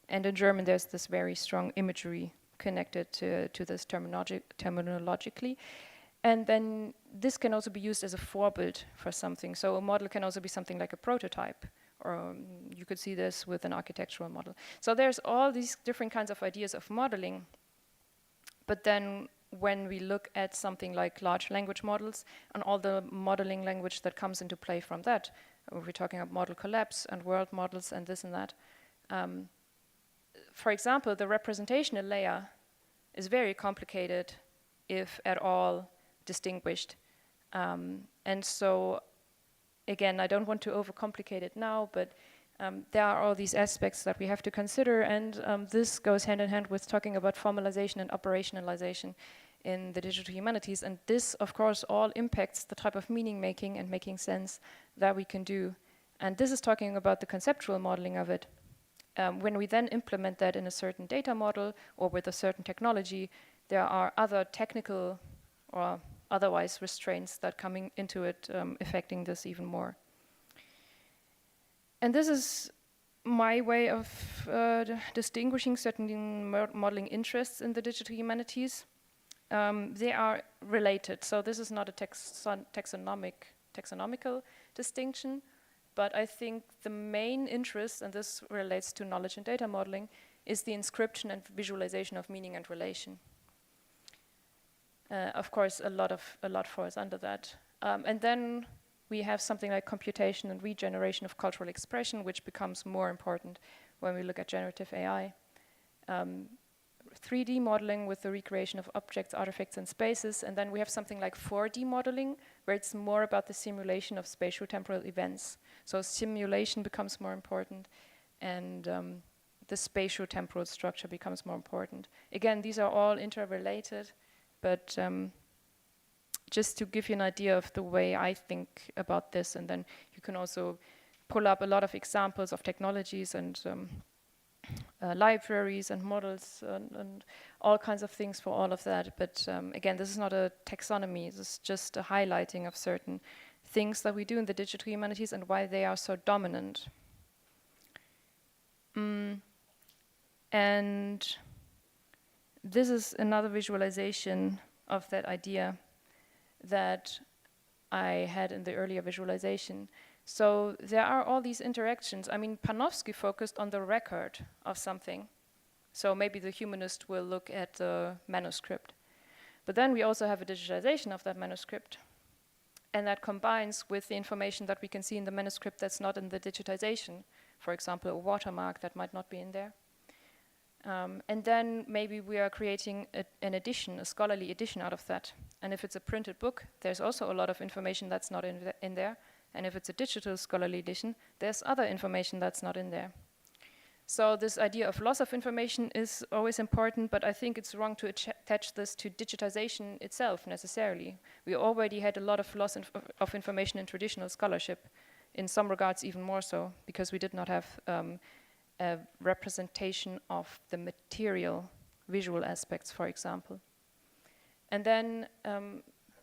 And in German, there's this very strong imagery connected to this terminologically. And then this can also be used as a Vorbild for something. So a model can also be something like a prototype, or you could see this with an architectural model. So there's all these different kinds of ideas of modeling. But then when we look at something like large language models and all the modeling language that comes into play from that, we're talking about model collapse and world models and this and that. For example, the representational layer is very complicated, if at all distinguished. And so, again, I don't want to overcomplicate it now, but There are all these aspects that we have to consider, and this goes hand in hand with talking about formalization and operationalization in the digital humanities. And this, of course, all impacts the type of meaning making and making sense that we can do. And this is talking about the conceptual modeling of it. When we then implement that in a certain data model or with a certain technology, there are other technical or otherwise restraints that coming into it, affecting this even more. And this is my way of distinguishing certain modeling interests in the digital humanities. They are related, so this is not a taxonomical distinction, but I think the main interest, and this relates to knowledge and data modeling, is the inscription and visualization of meaning and relation. Of course, a lot falls under that. And then we have something like computation and regeneration of cultural expression, which becomes more important when we look at generative AI. 3D modeling with the recreation of objects, artifacts, and spaces, and then we have something like 4D modeling, where it's more about the simulation of spatio-temporal events. So simulation becomes more important, and the spatio-temporal structure becomes more important. Again, these are all interrelated, but just to give you an idea of the way I think about this, and then you can also pull up a lot of examples of technologies and libraries and models and all kinds of things for all of that. But again, this is not a taxonomy, this is just a highlighting of certain things that we do in the digital humanities and why they are so dominant. And this is another visualization of that idea that I had in the earlier visualization. So there are all these interactions. I mean, Panofsky focused on the record of something. So maybe the humanist will look at the manuscript. But then we also have a digitization of that manuscript. And that combines with the information that we can see in the manuscript that's not in the digitization. For example, a watermark that might not be in there. And then maybe we are creating an edition, a scholarly edition out of that. And if it's a printed book, there's also a lot of information that's not in there. And if it's a digital scholarly edition, there's other information that's not in there. So this idea of loss of information is always important, but I think it's wrong to attach this to digitization itself necessarily. We already had a lot of loss of information in traditional scholarship, in some regards even more so, because we did not have a representation of the material visual aspects, for example. And then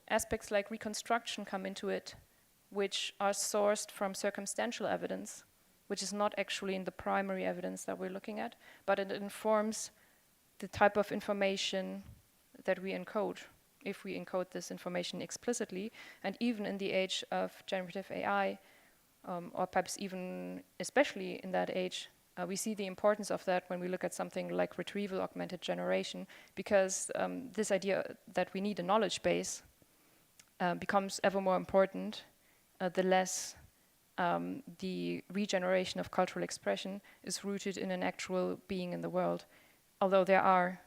aspects like reconstruction come into it, which are sourced from circumstantial evidence, which is not actually in the primary evidence that we're looking at, but it informs the type of information that we encode, if we encode this information explicitly. And even in the age of generative AI, or perhaps even especially in that age, we see the importance of that when we look at something like retrieval augmented generation, because this idea that we need a knowledge base becomes ever more important, the less the regeneration of cultural expression is rooted in an actual being in the world, although there are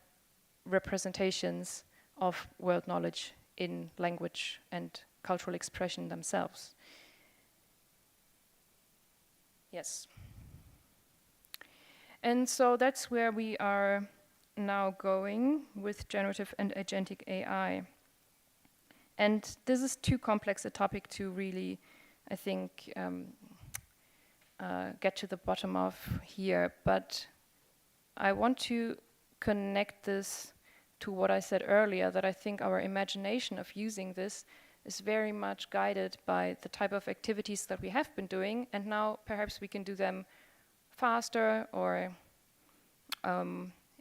representations of world knowledge in language and cultural expression themselves. Yes. And so that's where we are now going with generative and agentic AI. And this is too complex a topic to really, I think, get to the bottom of here. But I want to connect this to what I said earlier, that I think our imagination of using this is very much guided by the type of activities that we have been doing, and now perhaps we can do them faster or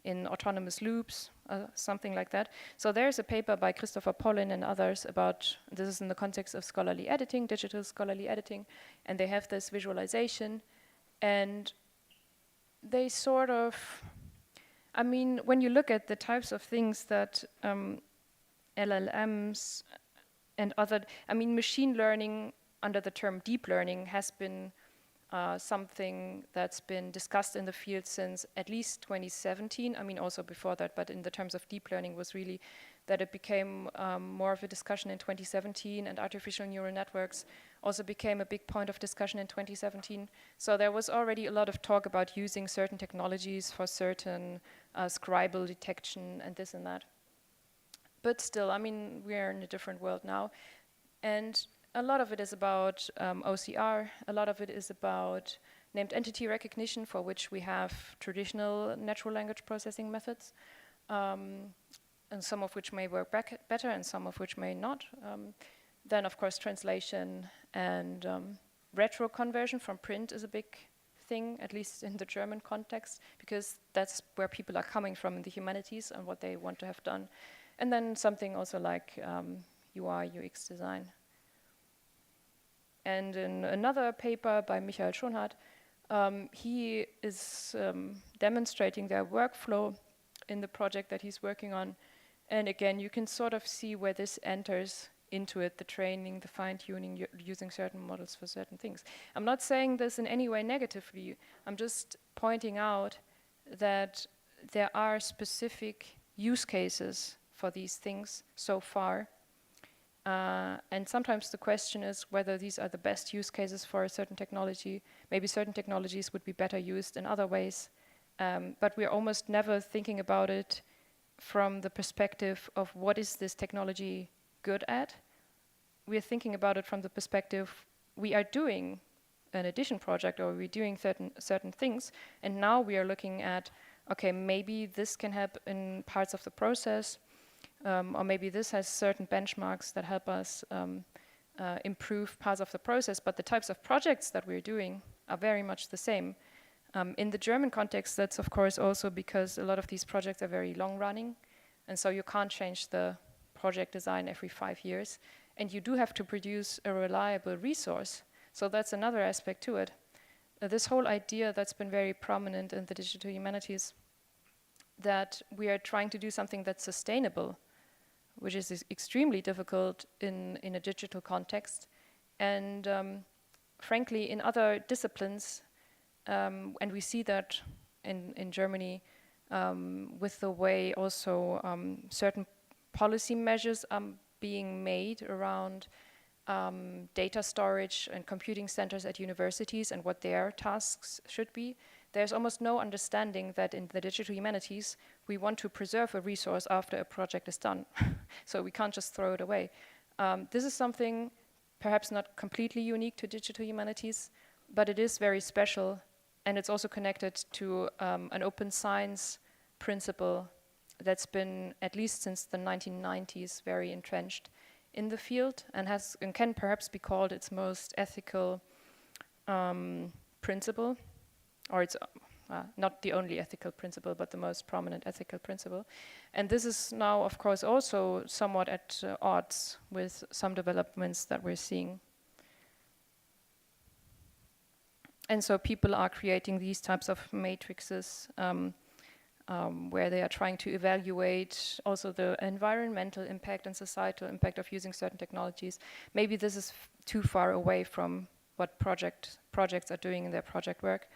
in autonomous loops, something like that. So there's a paper by Christopher Pollin and others about, this is in the context of scholarly editing, digital scholarly editing, and they have this visualization, and they sort of, I mean, when you look at the types of things that LLMs and other, I mean, machine learning under the term deep learning has been something that's been discussed in the field since at least 2017. I mean, also before that, but in the terms of deep learning was really that it became more of a discussion in 2017, and artificial neural networks also became a big point of discussion in 2017. So there was already a lot of talk about using certain technologies for certain scribal detection and this and that. But still, I mean, we're in a different world now. And a lot of it is about OCR, a lot of it is about named entity recognition, for which we have traditional natural language processing methods, and some of which may work better and some of which may not. Then, of course, translation and retro conversion from print is a big thing, at least in the German context, because that's where people are coming from in the humanities and what they want to have done. And then something also like UI, UX design. And in another paper by Michael Schonhardt, he is demonstrating their workflow in the project that he's working on. And again, you can sort of see where this enters into it, the training, the fine-tuning, using certain models for certain things. I'm not saying this in any way negatively. I'm just pointing out that there are specific use cases for these things so far. And sometimes the question is whether these are the best use cases for a certain technology. Maybe certain technologies would be better used in other ways. But we're almost never thinking about it from the perspective of what is this technology good at. We're thinking about it from the perspective we are doing an addition project or we're doing certain things, and now we are looking at, okay, maybe this can help in parts of the process, or maybe this has certain benchmarks that help us improve parts of the process, but the types of projects that we're doing are very much the same. In the German context, that's of course also because a lot of these projects are very long running, and so you can't change the project design every 5 years, and you do have to produce a reliable resource. So that's another aspect to it. This whole idea that's been very prominent in the digital humanities, that we are trying to do something that's sustainable, which is extremely difficult in a digital context. And frankly, in other disciplines, and we see that in Germany with the way also certain policy measures are being made around data storage and computing centers at universities and what their tasks should be. There's almost no understanding that in the digital humanities, we want to preserve a resource after a project is done. So we can't just throw it away. This is something perhaps not completely unique to digital humanities, but it is very special, and it's also connected to an open science principle that's been, at least since the 1990s, very entrenched in the field, and can perhaps be called its most ethical principle, or it's not the only ethical principle, but the most prominent ethical principle. And this is now, of course, also somewhat at odds with some developments that we're seeing. And so people are creating these types of matrices where they are trying to evaluate also the environmental impact and societal impact of using certain technologies. Maybe this is too far away from what projects are doing in their project work,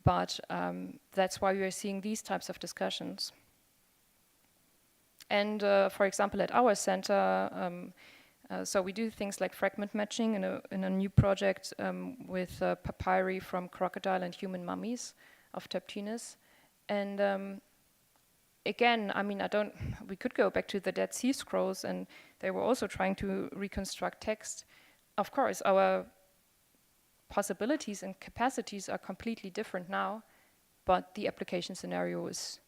but that's why we are seeing these types of discussions. And for example, at our center, so we do things like fragment matching in a new project with papyri from crocodile and human mummies of Teptinus. And again, I mean, we could go back to the Dead Sea Scrolls, and they were also trying to reconstruct text. Of course, our possibilities and capacities are completely different now, but the application scenario is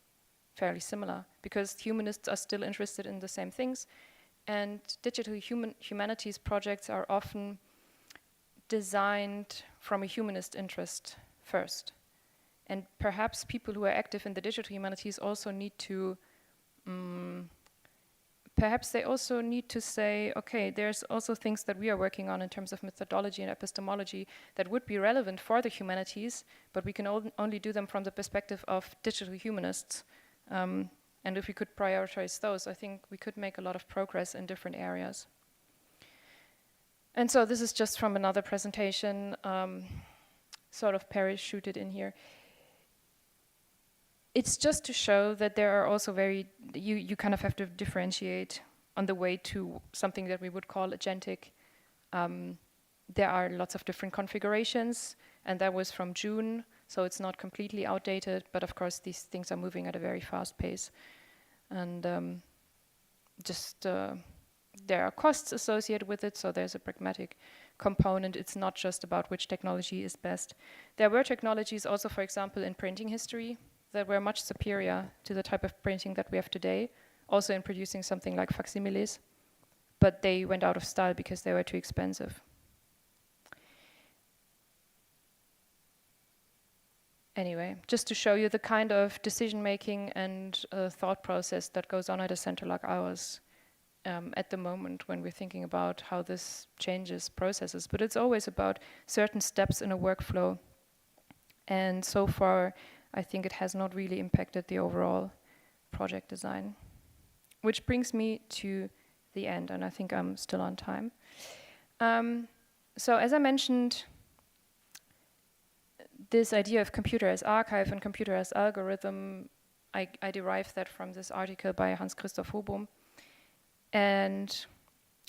fairly similar, because humanists are still interested in the same things, and digital humanities projects are often designed from a humanist interest first. And perhaps people who are active in the digital humanities also need to, perhaps they also need to say, okay, there's also things that we are working on in terms of methodology and epistemology that would be relevant for the humanities, but we can only do them from the perspective of digital humanists. And if we could prioritize those, I think we could make a lot of progress in different areas. And so this is just from another presentation, sort of parachuted in here. It's just to show that there are also you kind of have to differentiate on the way to something that we would call agentic there are lots of different configurations, and that was from June, so it's not completely outdated, but of course these things are moving at a very fast pace. And there are costs associated with it, so there's a pragmatic component. It's not just about which technology is best. There were technologies also, for example, in printing history that were much superior to the type of printing that we have today, also in producing something like facsimiles, but they went out of style because they were too expensive. Anyway, just to show you the kind of decision-making and thought process that goes on at a center like ours at the moment when we're thinking about how this changes processes. But it's always about certain steps in a workflow. And so far, I think it has not really impacted the overall project design. Which brings me to the end, and I think I'm still on time. So as I mentioned, this idea of computer as archive and computer as algorithm, I derived that from this article by Hans-Christoph Hobum. And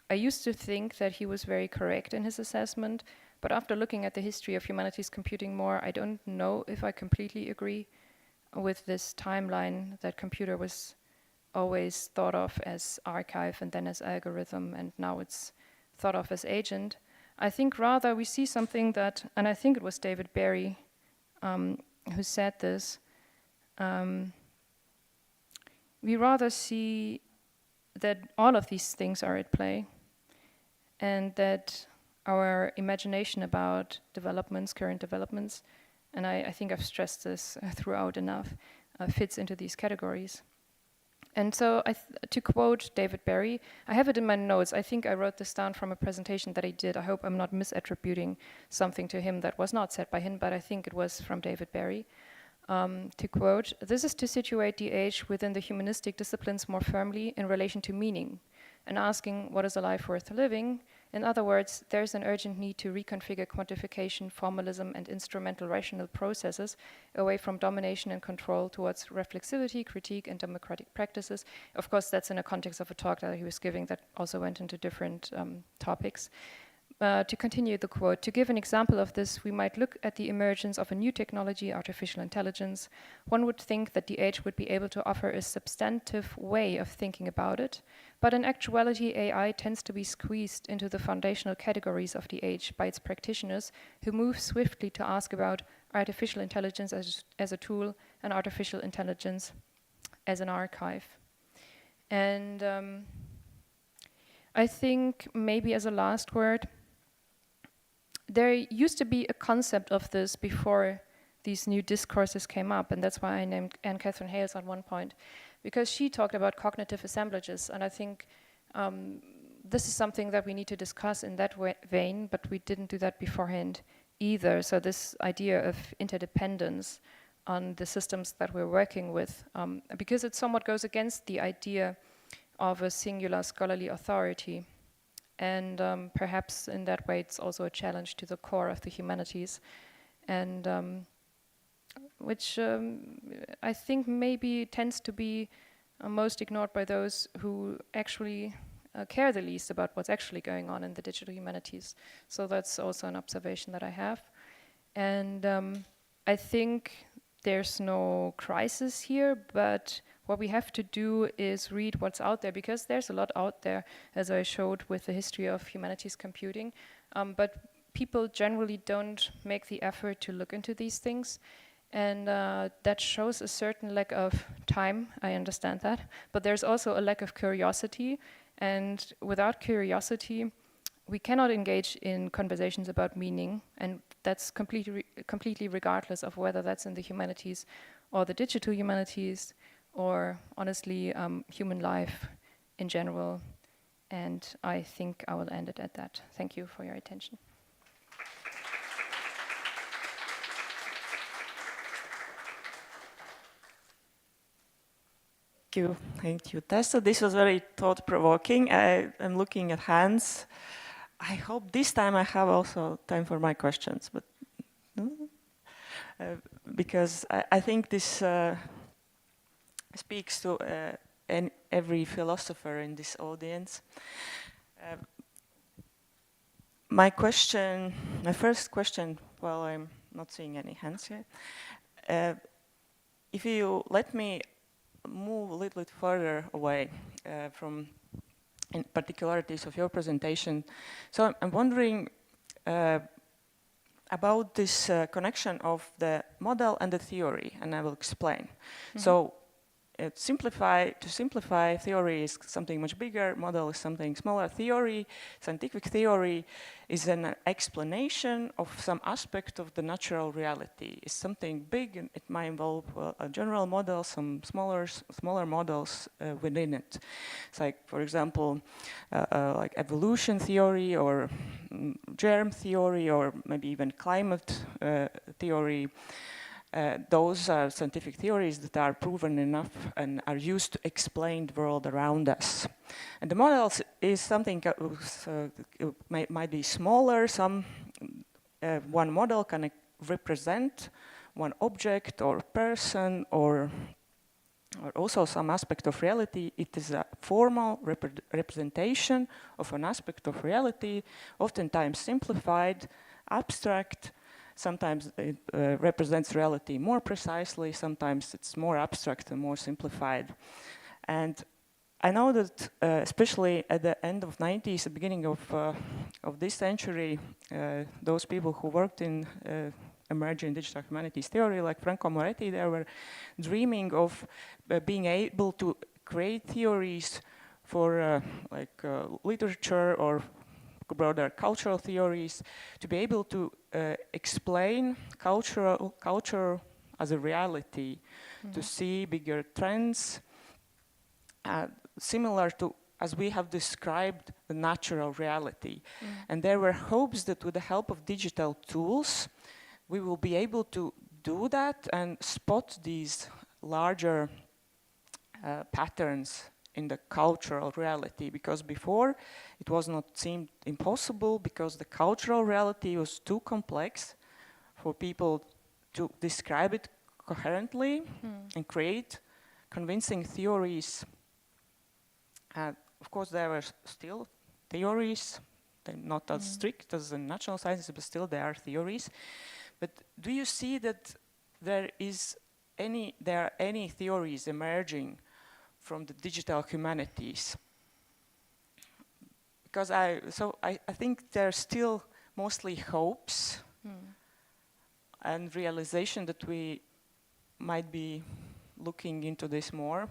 I used to think that he was very correct in his assessment, but after looking at the history of humanities computing more, I don't know if I completely agree with this timeline that computer was always thought of as archive and then as algorithm, and now it's thought of as agent. I think rather we see something that, and I think it was David Barry who said this, we rather see that all of these things are at play, and that our imagination about developments, current developments, and I think I've stressed this throughout enough, fits into these categories. And so, to quote David Barry, I have it in my notes. I think I wrote this down from a presentation that he did. I hope I'm not misattributing something to him that was not said by him, but I think it was from David Barry. To quote, "This is to situate the age within the humanistic disciplines more firmly in relation to meaning, and asking what is a life worth living. In other words, there is an urgent need to reconfigure quantification, formalism, and instrumental rational processes away from domination and control towards reflexivity, critique, and democratic practices." Of course, that's in a context of a talk that he was giving that also went into different topics. To continue the quote, "To give an example of this, we might look at the emergence of a new technology, artificial intelligence. One would think that the age would be able to offer a substantive way of thinking about it, but in actuality, AI tends to be squeezed into the foundational categories of the age by its practitioners, who move swiftly to ask about artificial intelligence as a tool and artificial intelligence as an archive." And I think maybe as a last word, there used to be a concept of this before these new discourses came up, and that's why I named Anne Catherine Hales at one point, because she talked about cognitive assemblages, and I think this is something that we need to discuss in that vein, but we didn't do that beforehand either. So this idea of interdependence on the systems that we're working with, because it somewhat goes against the idea of a singular scholarly authority. And perhaps in that way it's also a challenge to the core of the humanities, and which I think maybe tends to be most ignored by those who actually care the least about what's actually going on in the digital humanities. So that's also an observation that I have. And I think there's no crisis here, but what we have to do is read what's out there, because there's a lot out there, as I showed with the history of humanities computing, but people generally don't make the effort to look into these things, and that shows a certain lack of time, I understand that, but there's also a lack of curiosity, and without curiosity, we cannot engage in conversations about meaning, and that's completely regardless of whether that's in the humanities or the digital humanities, or honestly, human life in general. And I think I will end it at that. Thank you for your attention. Thank you, Tessa. This was very thought-provoking. I'm looking at Hans. I hope this time I have also time for my questions, but because I think this speaks to every philosopher in this audience. my first question, well, I'm not seeing any hands here. If you let me move a little bit further away from in particularities of your presentation. So I'm wondering about this connection of the model and the theory, and I will explain. So to simplify, theory is something much bigger, model is something smaller. Theory, scientific theory, is an explanation of some aspect of the natural reality. It's something big, and it might involve a general model, some smaller models within it. It's like, for example, like evolution theory, or germ theory, or maybe even climate theory. Those are scientific theories that are proven enough and are used to explain the world around us. And the models is something might be smaller. One model can represent one object or person or also some aspect of reality. It is a formal representation of an aspect of reality, oftentimes simplified, abstract. Sometimes it represents reality more precisely, sometimes it's more abstract and more simplified. And I know that especially at the end of 90s, the beginning of this century, those people who worked in emerging digital humanities theory, like Franco Moretti, they were dreaming of being able to create theories for literature or broader cultural theories, to be able to explain culture as a reality, to see bigger trends, similar to as we have described the natural reality. And there were hopes that with the help of digital tools, we will be able to do that and spot these larger patterns in the cultural reality, because before it was not seemed impossible, because the cultural reality was too complex for people to describe it coherently and create convincing theories. Of course, there were still theories, they're not as strict as the natural sciences, but still there are theories. But do you see that there are any theories emerging from the digital humanities? Because I think there are still mostly hopes and realization that we might be looking into this more.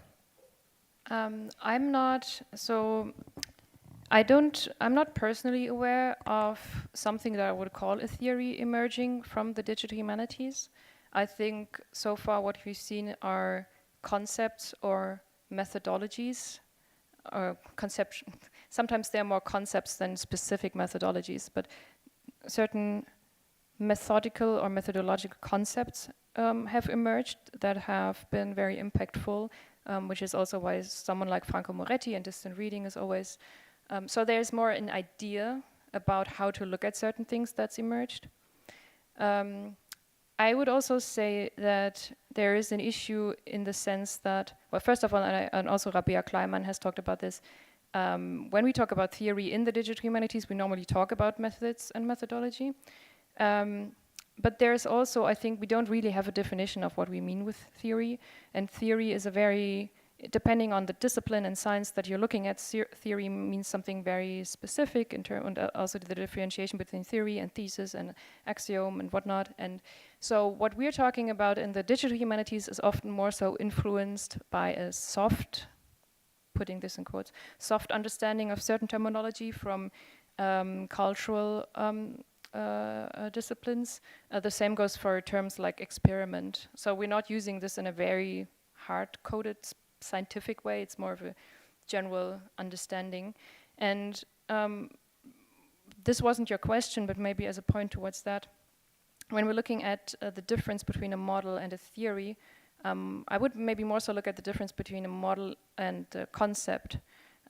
I'm not personally aware of something that I would call a theory emerging from the digital humanities. I think so far what we've seen are concepts or methodologies or conception. Sometimes they're more concepts than specific methodologies, but certain methodical or methodological concepts have emerged that have been very impactful, which is also why someone like Franco Moretti and distant reading is always, so there's more an idea about how to look at certain things that's emerged. I would also say that there is an issue in the sense that, well, first of all, and also Rabea Kleiman has talked about this, when we talk about theory in the digital humanities, we normally talk about methods and methodology. But there's also, I think, we don't really have a definition of what we mean with theory. And theory is a very, depending on the discipline and science that you're looking at, theory means something very specific in terms, and also the differentiation between theory and thesis and axiom and whatnot. And so what we're talking about in the digital humanities is often more so influenced by a soft, putting this in quotes, soft understanding of certain terminology from cultural disciplines. The same goes for terms like experiment. So we're not using this in a very hard-coded scientific way. It's more of a general understanding. And this wasn't your question, but maybe as a point towards that, when we're looking at the difference between a model and a theory, I would maybe more so look at the difference between a model and a concept,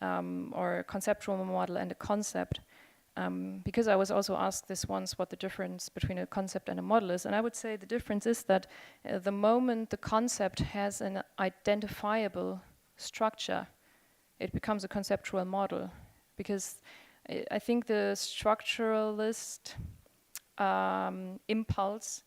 or a conceptual model and a concept. Because I was also asked this once, what the difference between a concept and a model is. And I would say the difference is that the moment the concept has an identifiable structure, it becomes a conceptual model. Because I think the structuralist impulse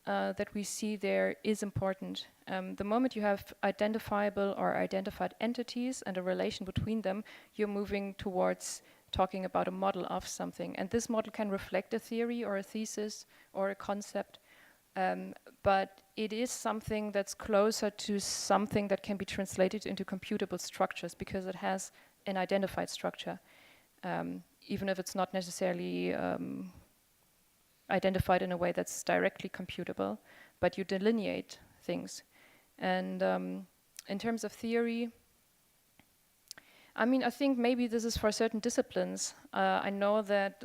that we see there is important. The moment you have identifiable or identified entities and a relation between them, you're moving towards talking about a model of something. And this model can reflect a theory or a thesis or a concept, but it is something that's closer to something that can be translated into computable structures because it has an identified structure, even if it's not necessarily identified in a way that's directly computable, but you delineate things. And in terms of theory, I mean, I think maybe this is for certain disciplines. I know that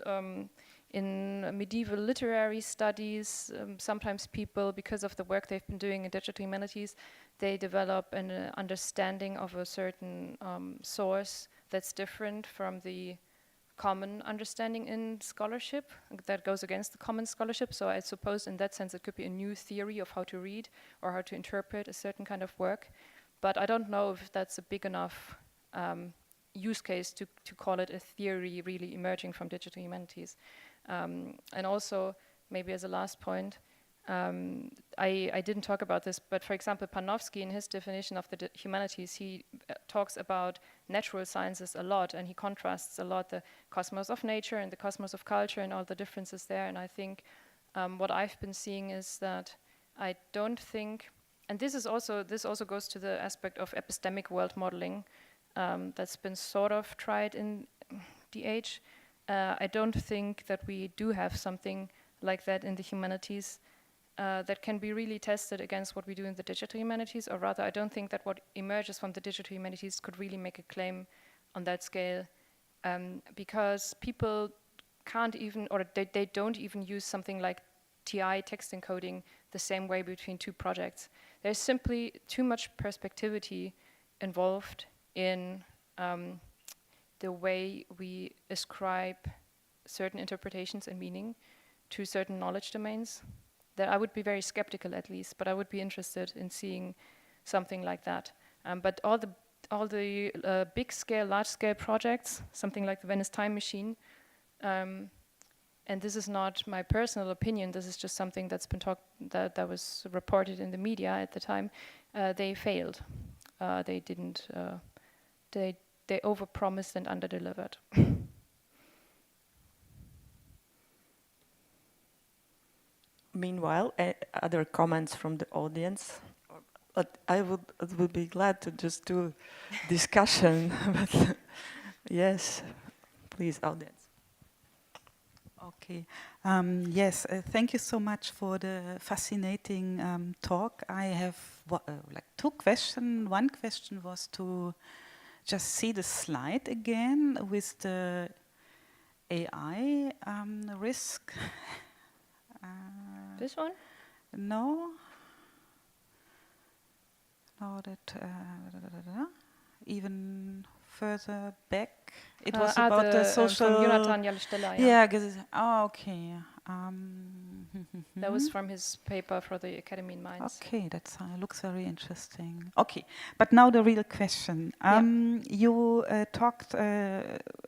in medieval literary studies, sometimes people, because of the work they've been doing in digital humanities, they develop an understanding of a certain source that's different from the common understanding in scholarship that goes against the common scholarship. So I suppose in that sense it could be a new theory of how to read or how to interpret a certain kind of work. But I don't know if that's a big enough use case to call it a theory really emerging from digital humanities. And also, maybe as a last point, I didn't talk about this, but for example, Panofsky, in his definition of the humanities, he talks about natural sciences a lot, and he contrasts a lot the cosmos of nature and the cosmos of culture and all the differences there. And I think what I've been seeing is that I don't think, and this also goes to the aspect of epistemic world modeling that's been sort of tried in DH. I don't think that we do have something like that in the humanities that can be really tested against what we do in the digital humanities, or rather, I don't think that what emerges from the digital humanities could really make a claim on that scale, because people can't even, or they don't even use something like TI, text encoding, the same way between two projects. There's simply too much perspectivity involved in the way we ascribe certain interpretations and meaning to certain knowledge domains, that I would be very skeptical at least, but I would be interested in seeing something like that. But all the big scale, large scale projects, something like the Venice Time Machine, and this is not my personal opinion, this is just something that's been that was reported in the media at the time, they failed. They didn't, they overpromised and underdelivered. Meanwhile, other comments from the audience? But I would be glad to just do discussion. But yes, please, audience. Okay. Yes, thank you so much for the fascinating talk. I have like two questions. One question was to just see the slide again with the AI risk. This one? No. No, that even further back. It was about the social. From Jonathan Jalstella, Oh, okay. That was from his paper for the Academy in Mainz. Okay, that looks very interesting. Okay, but now the real question. You talked.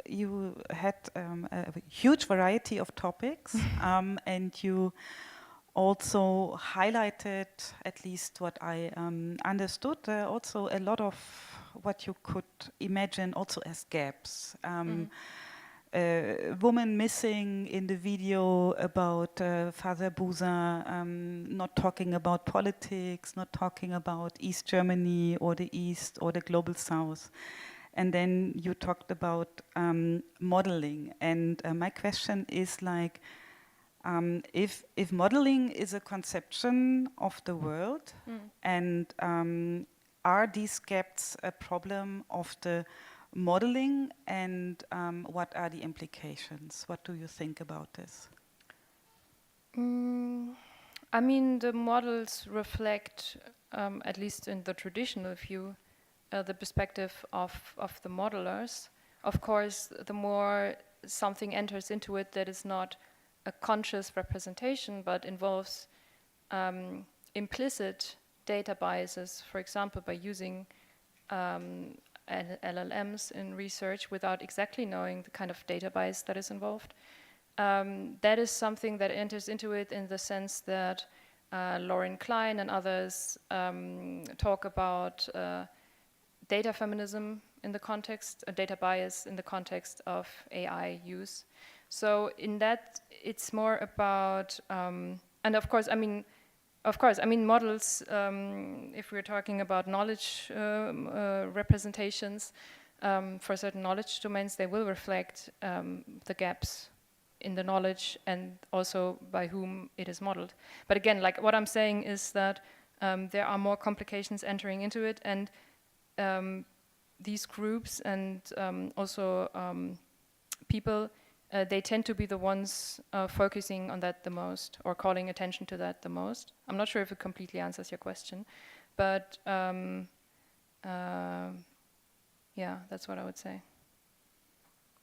You had a huge variety of topics, and you also highlighted, at least what I understood, also a lot of what you could imagine also as gaps. Woman missing in the video about Father Busa, not talking about politics, not talking about East Germany or the East or the Global South. And then you talked about modeling. And my question is like, if modeling is a conception of the world, and are these gaps a problem of the modeling, and what are the implications? What do you think about this? I mean, the models reflect, at least in the traditional view, the perspective of the modelers. Of course, the more something enters into it that is not a conscious representation, but involves implicit data biases, for example, by using LLMs in research without exactly knowing the kind of data bias that is involved. That is something that enters into it in the sense that Lauren Klein and others talk about data feminism in the context, data bias in the context of AI use. So in that, it's more about, and of course, I mean, models, if we're talking about knowledge representations for certain knowledge domains, they will reflect the gaps in the knowledge and also by whom it is modeled. But again, like what I'm saying is that there are more complications entering into it, and these groups and also people, they tend to be the ones focusing on that the most or calling attention to that the most. I'm not sure if it completely answers your question, but yeah, that's what I would say.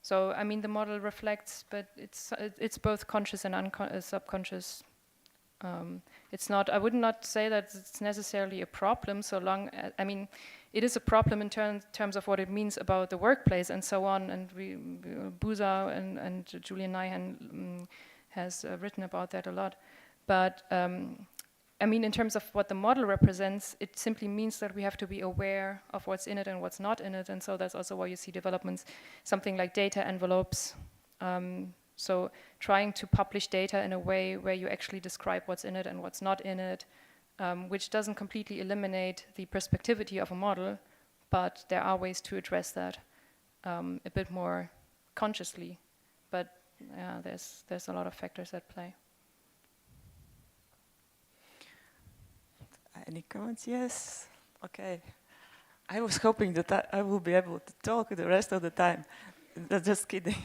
So, I mean, the model reflects, but it's both conscious and subconscious. It's not, I would not say that it's necessarily a problem so long, I mean, it is a problem in terms of what it means about the workplace and so on, and Buza and Julian Nyhan has written about that a lot. But I mean, in terms of what the model represents, it simply means that we have to be aware of what's in it and what's not in it, and so that's also why you see developments, something like data envelopes. So trying to publish data in a way where you actually describe what's in it and what's not in it, which doesn't completely eliminate the perspectivity of a model, but there are ways to address that a bit more consciously. But yeah, there's a lot of factors at play. Any comments? Yes? Okay. I was hoping that I will be able to talk the rest of the time. Just kidding.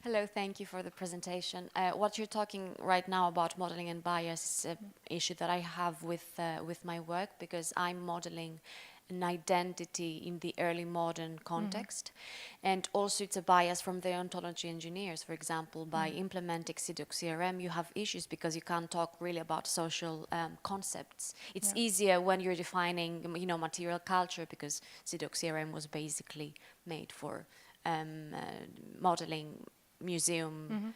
Hello, thank you for the presentation. What you're talking right now about modeling and bias is an issue that I have with my work, because I'm modeling an identity in the early modern context. And also it's a bias from the ontology engineers. For example, by implementing CDOC CRM, you have issues because you can't talk really about social concepts. It's easier when you're defining, material culture, because CDOC CRM was basically made for modeling museum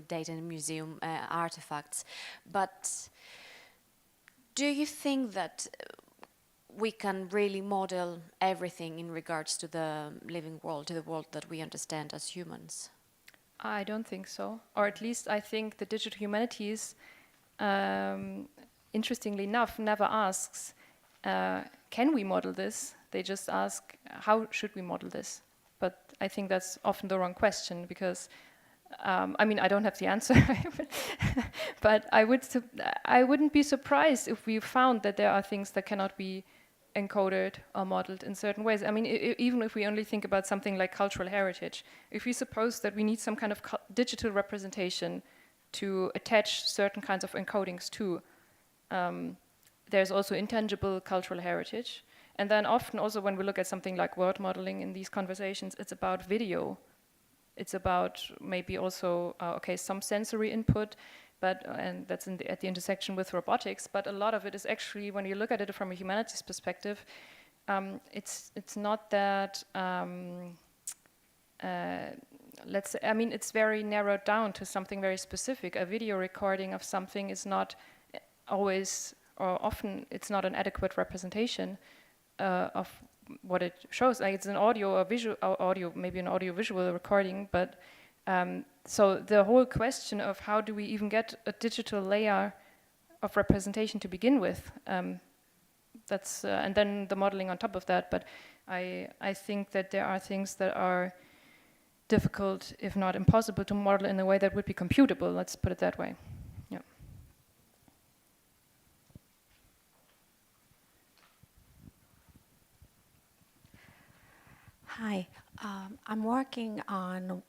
data and museum artifacts. But do you think that we can really model everything in regards to the living world, to the world that we understand as humans? I don't think so. Or at least I think the digital humanities, interestingly enough, never asks, can we model this? They just ask, how should we model this? But I think that's often the wrong question, because I mean, I don't have the answer, but I wouldn't be surprised if we found that there are things that cannot be encoded or modeled in certain ways. I mean, even if we only think about something like cultural heritage, if we suppose that we need some kind of digital representation to attach certain kinds of encodings to, there's also intangible cultural heritage. And then often also when we look at something like word modeling in these conversations, it's about video. It's about maybe also, some sensory input, and that's at the intersection with robotics, but a lot of it is actually, when you look at it from a humanities perspective, it's not that, let's say, I mean, it's very narrowed down to something very specific. A video recording of something is not always, or often, it's not an adequate representation of what it shows. Like, it's an audio or visual, audio, maybe an audio-visual recording, but so the whole question of how do we even get a digital layer of representation to begin with, that's and then the modeling on top of that. But I think that there are things that are difficult, if not impossible, to model in a way that would be computable. Let's put it that way. Yeah. Hi, I'm working on.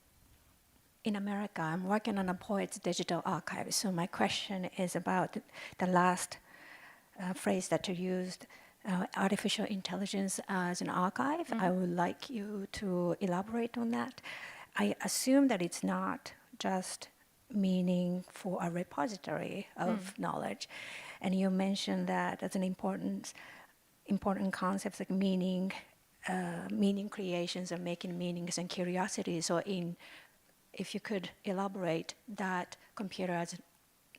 In America, I'm working on a poet's digital archive. So my question is about the last phrase that you used, artificial intelligence as an archive. I would like you to elaborate on that. I assume that it's not just meaning for a repository of knowledge. And you mentioned that as an important important concepts like meaning, meaning creations and making meanings and curiosity. So if you could elaborate that computer as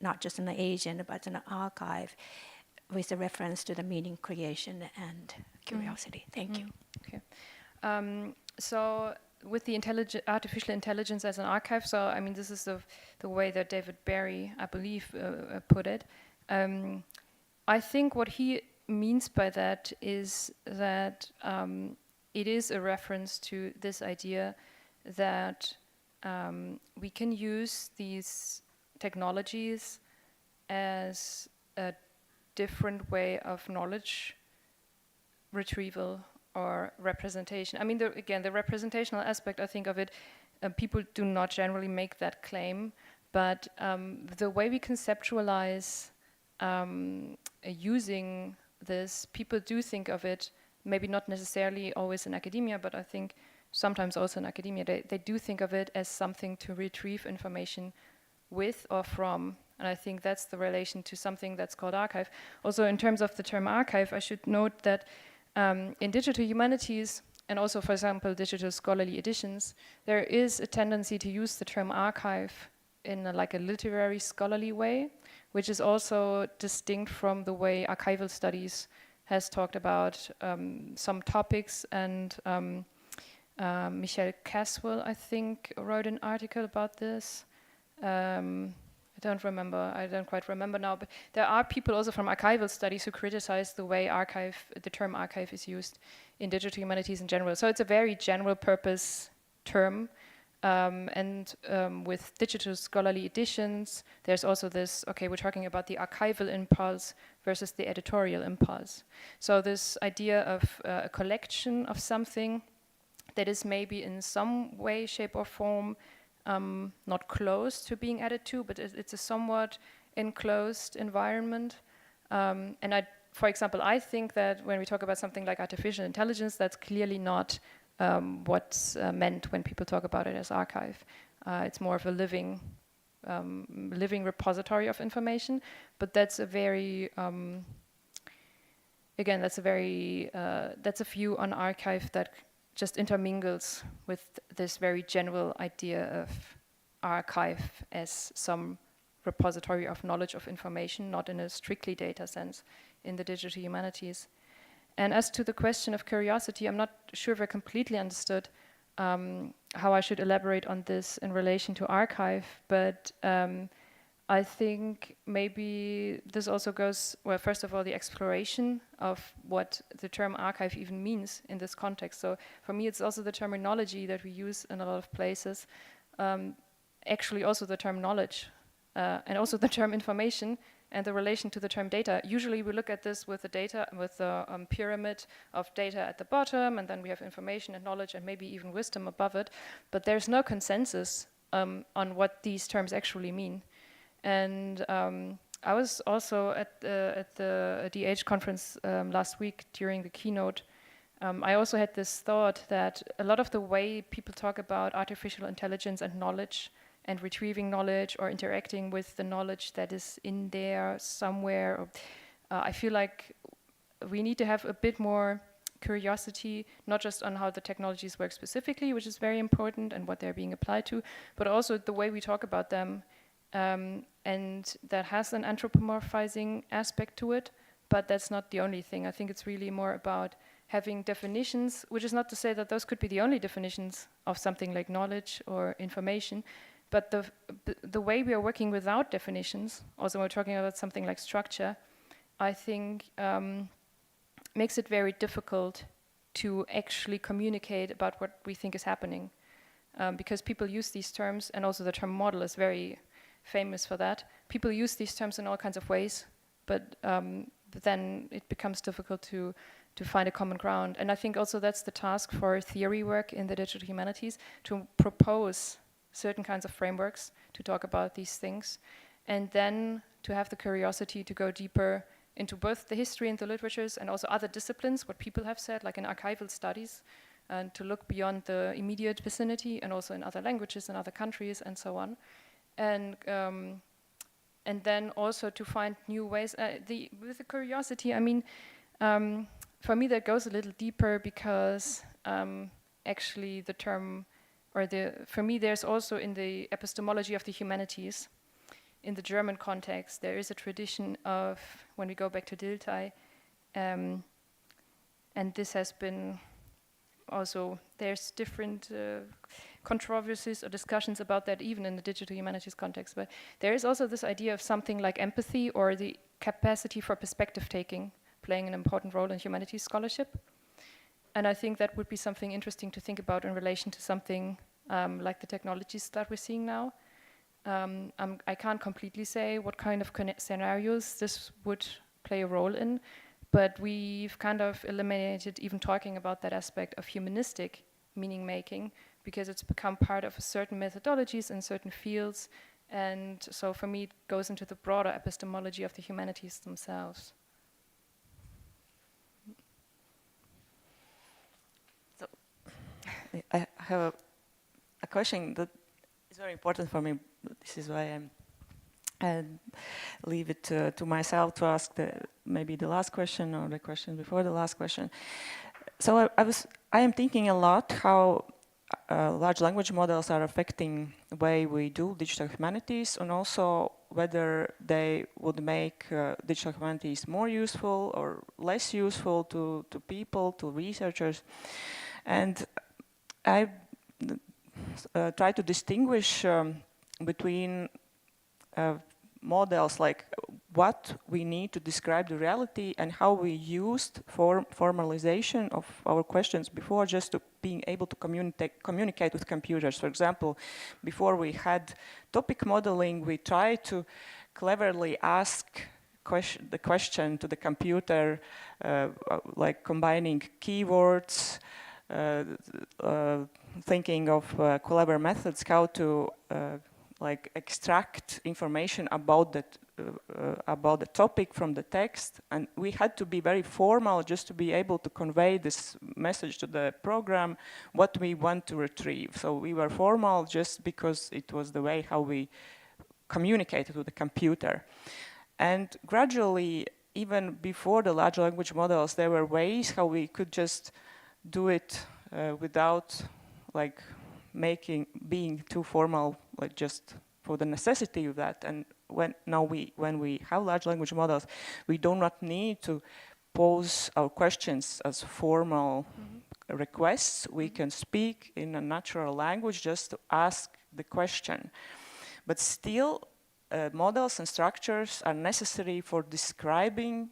not just an agent, but an archive with a reference to the meaning creation and curiosity. Thank you. Okay. So with the artificial intelligence as an archive, so I mean, this is the way that David Barry, I believe, put it. I think what he means by that is that it is a reference to this idea that we can use these technologies as a different way of knowledge retrieval or representation. I mean, again, the representational aspect, I think of it, people do not generally make that claim, but the way we conceptualize using this, people do think of it, maybe not necessarily always in academia, but I think sometimes also in academia, they do think of it as something to retrieve information with or from. And I think that's the relation to something that's called archive. Also, in terms of the term archive, I should note that in digital humanities, and also, for example, digital scholarly editions, there is a tendency to use the term archive in like a literary scholarly way, which is also distinct from the way archival studies has talked about some topics. And Michael Caswell, I think, wrote an article about this. I don't quite remember now, but there are people also from archival studies who criticize the way the term archive is used in digital humanities in general. So it's a very general purpose term. And with digital scholarly editions, there's also this, okay, we're talking about the archival impulse versus the editorial impulse. So this idea of a collection of something that is maybe in some way, shape or form not close to being added to, but it's a somewhat enclosed environment. And for example, I think that when we talk about something like artificial intelligence, that's clearly not what's meant when people talk about it as archive. It's more of a living repository of information, but that's a very, again, that's a view on archive that just intermingles with this very general idea of archive as some repository of knowledge of information, not in a strictly data sense in the digital humanities. And as to the question of curiosity, I'm not sure if I completely understood how I should elaborate on this in relation to archive, but I think maybe this also goes, well, first of all, the exploration of what the term archive even means in this context. So for me, it's also the terminology that we use in a lot of places, actually also the term knowledge, and also the term information, and the relation to the term data. Usually we look at this with the data, with the pyramid of data at the bottom, and then we have information and knowledge and maybe even wisdom above it, but there's no consensus on what these terms actually mean. And I was also at the DH conference last week during the keynote. I also had this thought that a lot of the way people talk about artificial intelligence and knowledge and retrieving knowledge or interacting with the knowledge that is in there somewhere, I feel like we need to have a bit more curiosity, not just on how the technologies work specifically, which is very important, and what they're being applied to, but also the way we talk about them. And that has an anthropomorphizing aspect to it, but that's not the only thing. I think it's really more about having definitions, which is not to say that those could be the only definitions of something like knowledge or information, but the way we are working without definitions, also when we're talking about something like structure, I think makes it very difficult to actually communicate about what we think is happening. Because people use these terms, and also the term model is very famous for that. People use these terms in all kinds of ways, but then it becomes difficult to find a common ground. And I think also that's the task for theory work in the digital humanities, to propose certain kinds of frameworks to talk about these things, and then to have the curiosity to go deeper into both the history and the literatures and also other disciplines, what people have said, like in archival studies, and to look beyond the immediate vicinity and also in other languages and other countries and so on. And then also to find new ways. With the curiosity, I mean, for me that goes a little deeper because actually the term, for me there's also in the epistemology of the humanities, in the German context, there is a tradition of, when we go back to Dilthey, and this has been also, there's different controversies or discussions about that even in the digital humanities context, but there is also this idea of something like empathy or the capacity for perspective taking playing an important role in humanities scholarship. And I think that would be something interesting to think about in relation to something like the technologies that we're seeing now. I can't completely say what kind of scenarios this would play a role in, but we've kind of eliminated even talking about that aspect of humanistic meaning making because it's become part of certain methodologies in certain fields, and so for me it goes into the broader epistemology of the humanities themselves. So I have a question that is very important for me. This is why I leave it to myself to ask maybe the last question or the question before the last question. So I am thinking a lot how large language models are affecting the way we do digital humanities, and also whether they would make digital humanities more useful or less useful to people, to researchers. And I try to distinguish between models, like what we need to describe the reality and how we used formalization of our questions before, just to being able to communicate with computers. For example, before we had topic modeling, we tried to cleverly ask the question to the computer, like combining keywords, thinking of clever methods, how to like extract information about the topic from the text, and we had to be very formal just to be able to convey this message to the program, what we want to retrieve. So we were formal just because it was the way how we communicated with the computer. And gradually, even before the large language models, there were ways how we could just do it without like being too formal, like just for the necessity of that. And when we have large language models, we do not need to pose our questions as formal requests. We can speak in a natural language just to ask the question. But still, models and structures are necessary for describing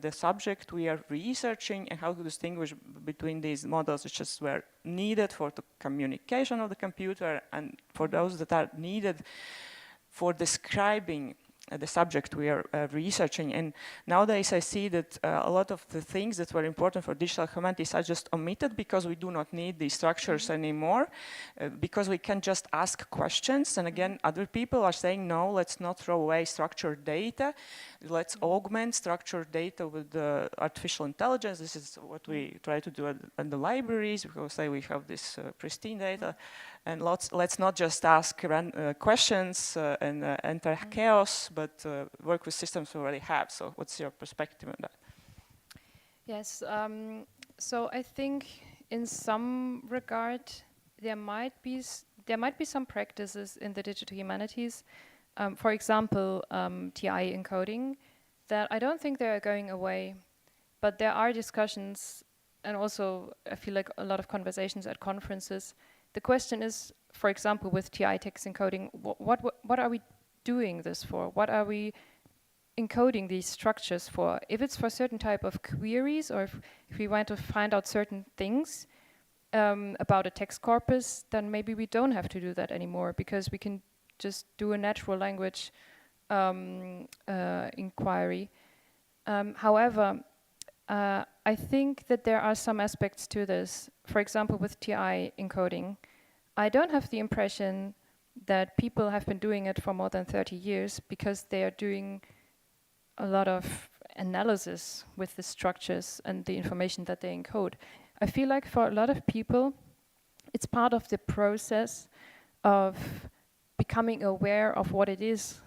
the subject we are researching, and how to distinguish between these models which just were needed for the communication of the computer and for those that are needed for describing the subject we are researching. And nowadays I see that a lot of the things that were important for digital humanities are just omitted because we do not need these structures anymore, because we can just ask questions. And again, other people are saying, no, let's not throw away structured data. Let's augment structured data with artificial intelligence. This is what we try to do at the libraries, because say we have this pristine data. And let's not just ask questions and enter chaos, but work with systems we already have. So what's your perspective on that? Yes, so I think in some regard there might be some practices in the digital humanities, for example, TI encoding, that I don't think they are going away, but there are discussions, and also I feel like a lot of conversations at conferences. The question is, for example, with TI text encoding, what are we doing this for? What are we encoding these structures for? If it's for certain type of queries, or if we want to find out certain things about a text corpus, then maybe we don't have to do that anymore, because we can just do a natural language inquiry. However, I think that there are some aspects to this. For example, with TI encoding, I don't have the impression that people have been doing it for more than 30 years, because they are doing a lot of analysis with the structures and the information that they encode. I feel like for a lot of people, it's part of the process of becoming aware of what it is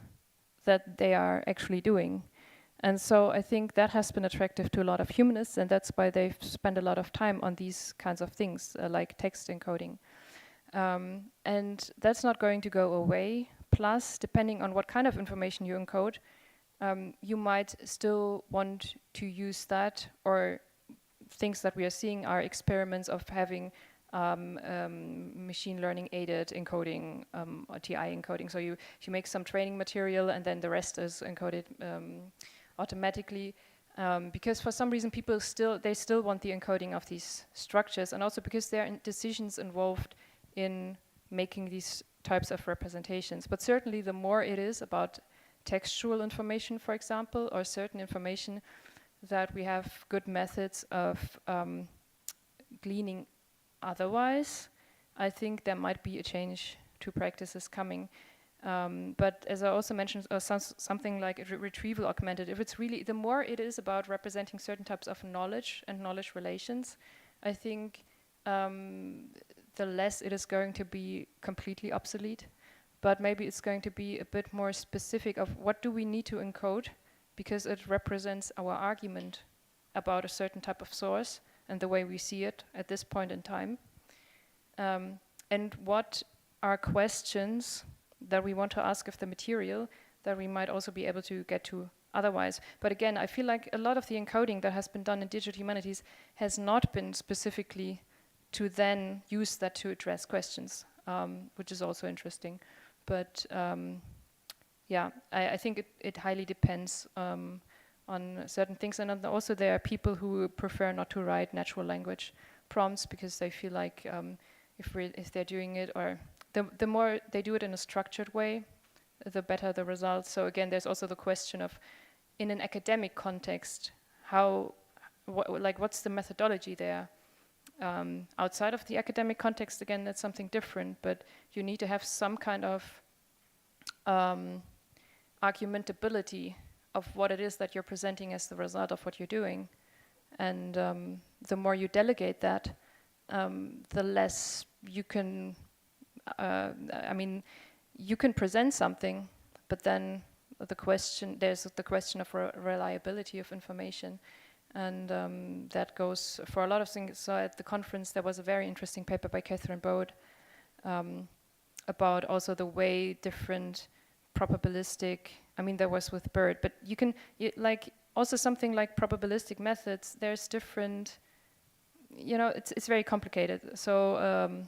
that they are actually doing. And so I think that has been attractive to a lot of humanists, and that's why they've spent a lot of time on these kinds of things, like text encoding. And that's not going to go away. Plus, depending on what kind of information you encode, you might still want to use that, or things that we are seeing are experiments of having machine learning aided encoding, or TI encoding. So you make some training material and then the rest is encoded automatically, because for some reason people still want the encoding of these structures, and also because there are decisions involved in making these types of representations. But certainly the more it is about textual information, for example, or certain information that we have good methods of gleaning otherwise, I think there might be a change to practices coming. But as I also mentioned, something like retrieval augmented, if it's really, the more it is about representing certain types of knowledge and knowledge relations, I think the less it is going to be completely obsolete. But maybe it's going to be a bit more specific of what do we need to encode, because it represents our argument about a certain type of source and the way we see it at this point in time. And what are questions that we want to ask of the material that we might also be able to get to otherwise. But again, I feel like a lot of the encoding that has been done in digital humanities has not been specifically to then use that to address questions, which is also interesting. But yeah, I think it highly depends on certain things. And also there are people who prefer not to write natural language prompts because they feel like if they're doing it, or the more they do it in a structured way, the better the results. So again, there's also the question of, in an academic context, what's the methodology there? Outside of the academic context, again, that's something different, but you need to have some kind of argumentability of what it is that you're presenting as the result of what you're doing. And the more you delegate that, the less you can, you can present something, but then there's the question of reliability of information. And that goes for a lot of things. So at the conference, there was a very interesting paper by Catherine Bode about also the way different probabilistic, there was with BERT, but also something like probabilistic methods, there's different, it's very complicated. So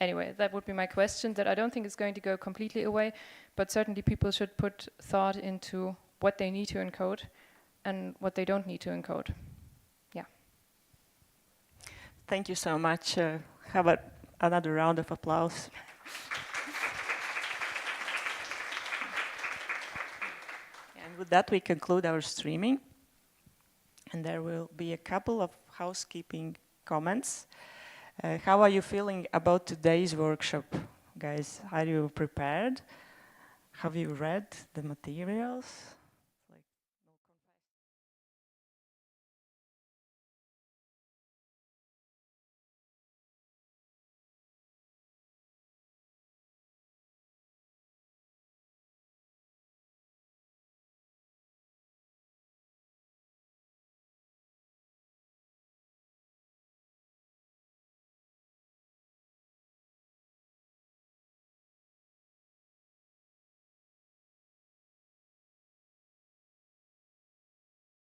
anyway, that would be my question, that I don't think it's going to go completely away, but certainly people should put thought into what they need to encode and what they don't need to encode. Yeah. Thank you so much. How about another round of applause? And with that, we conclude our streaming. And there will be a couple of housekeeping comments. How are you feeling about today's workshop, guys? Are you prepared? Have you read the materials?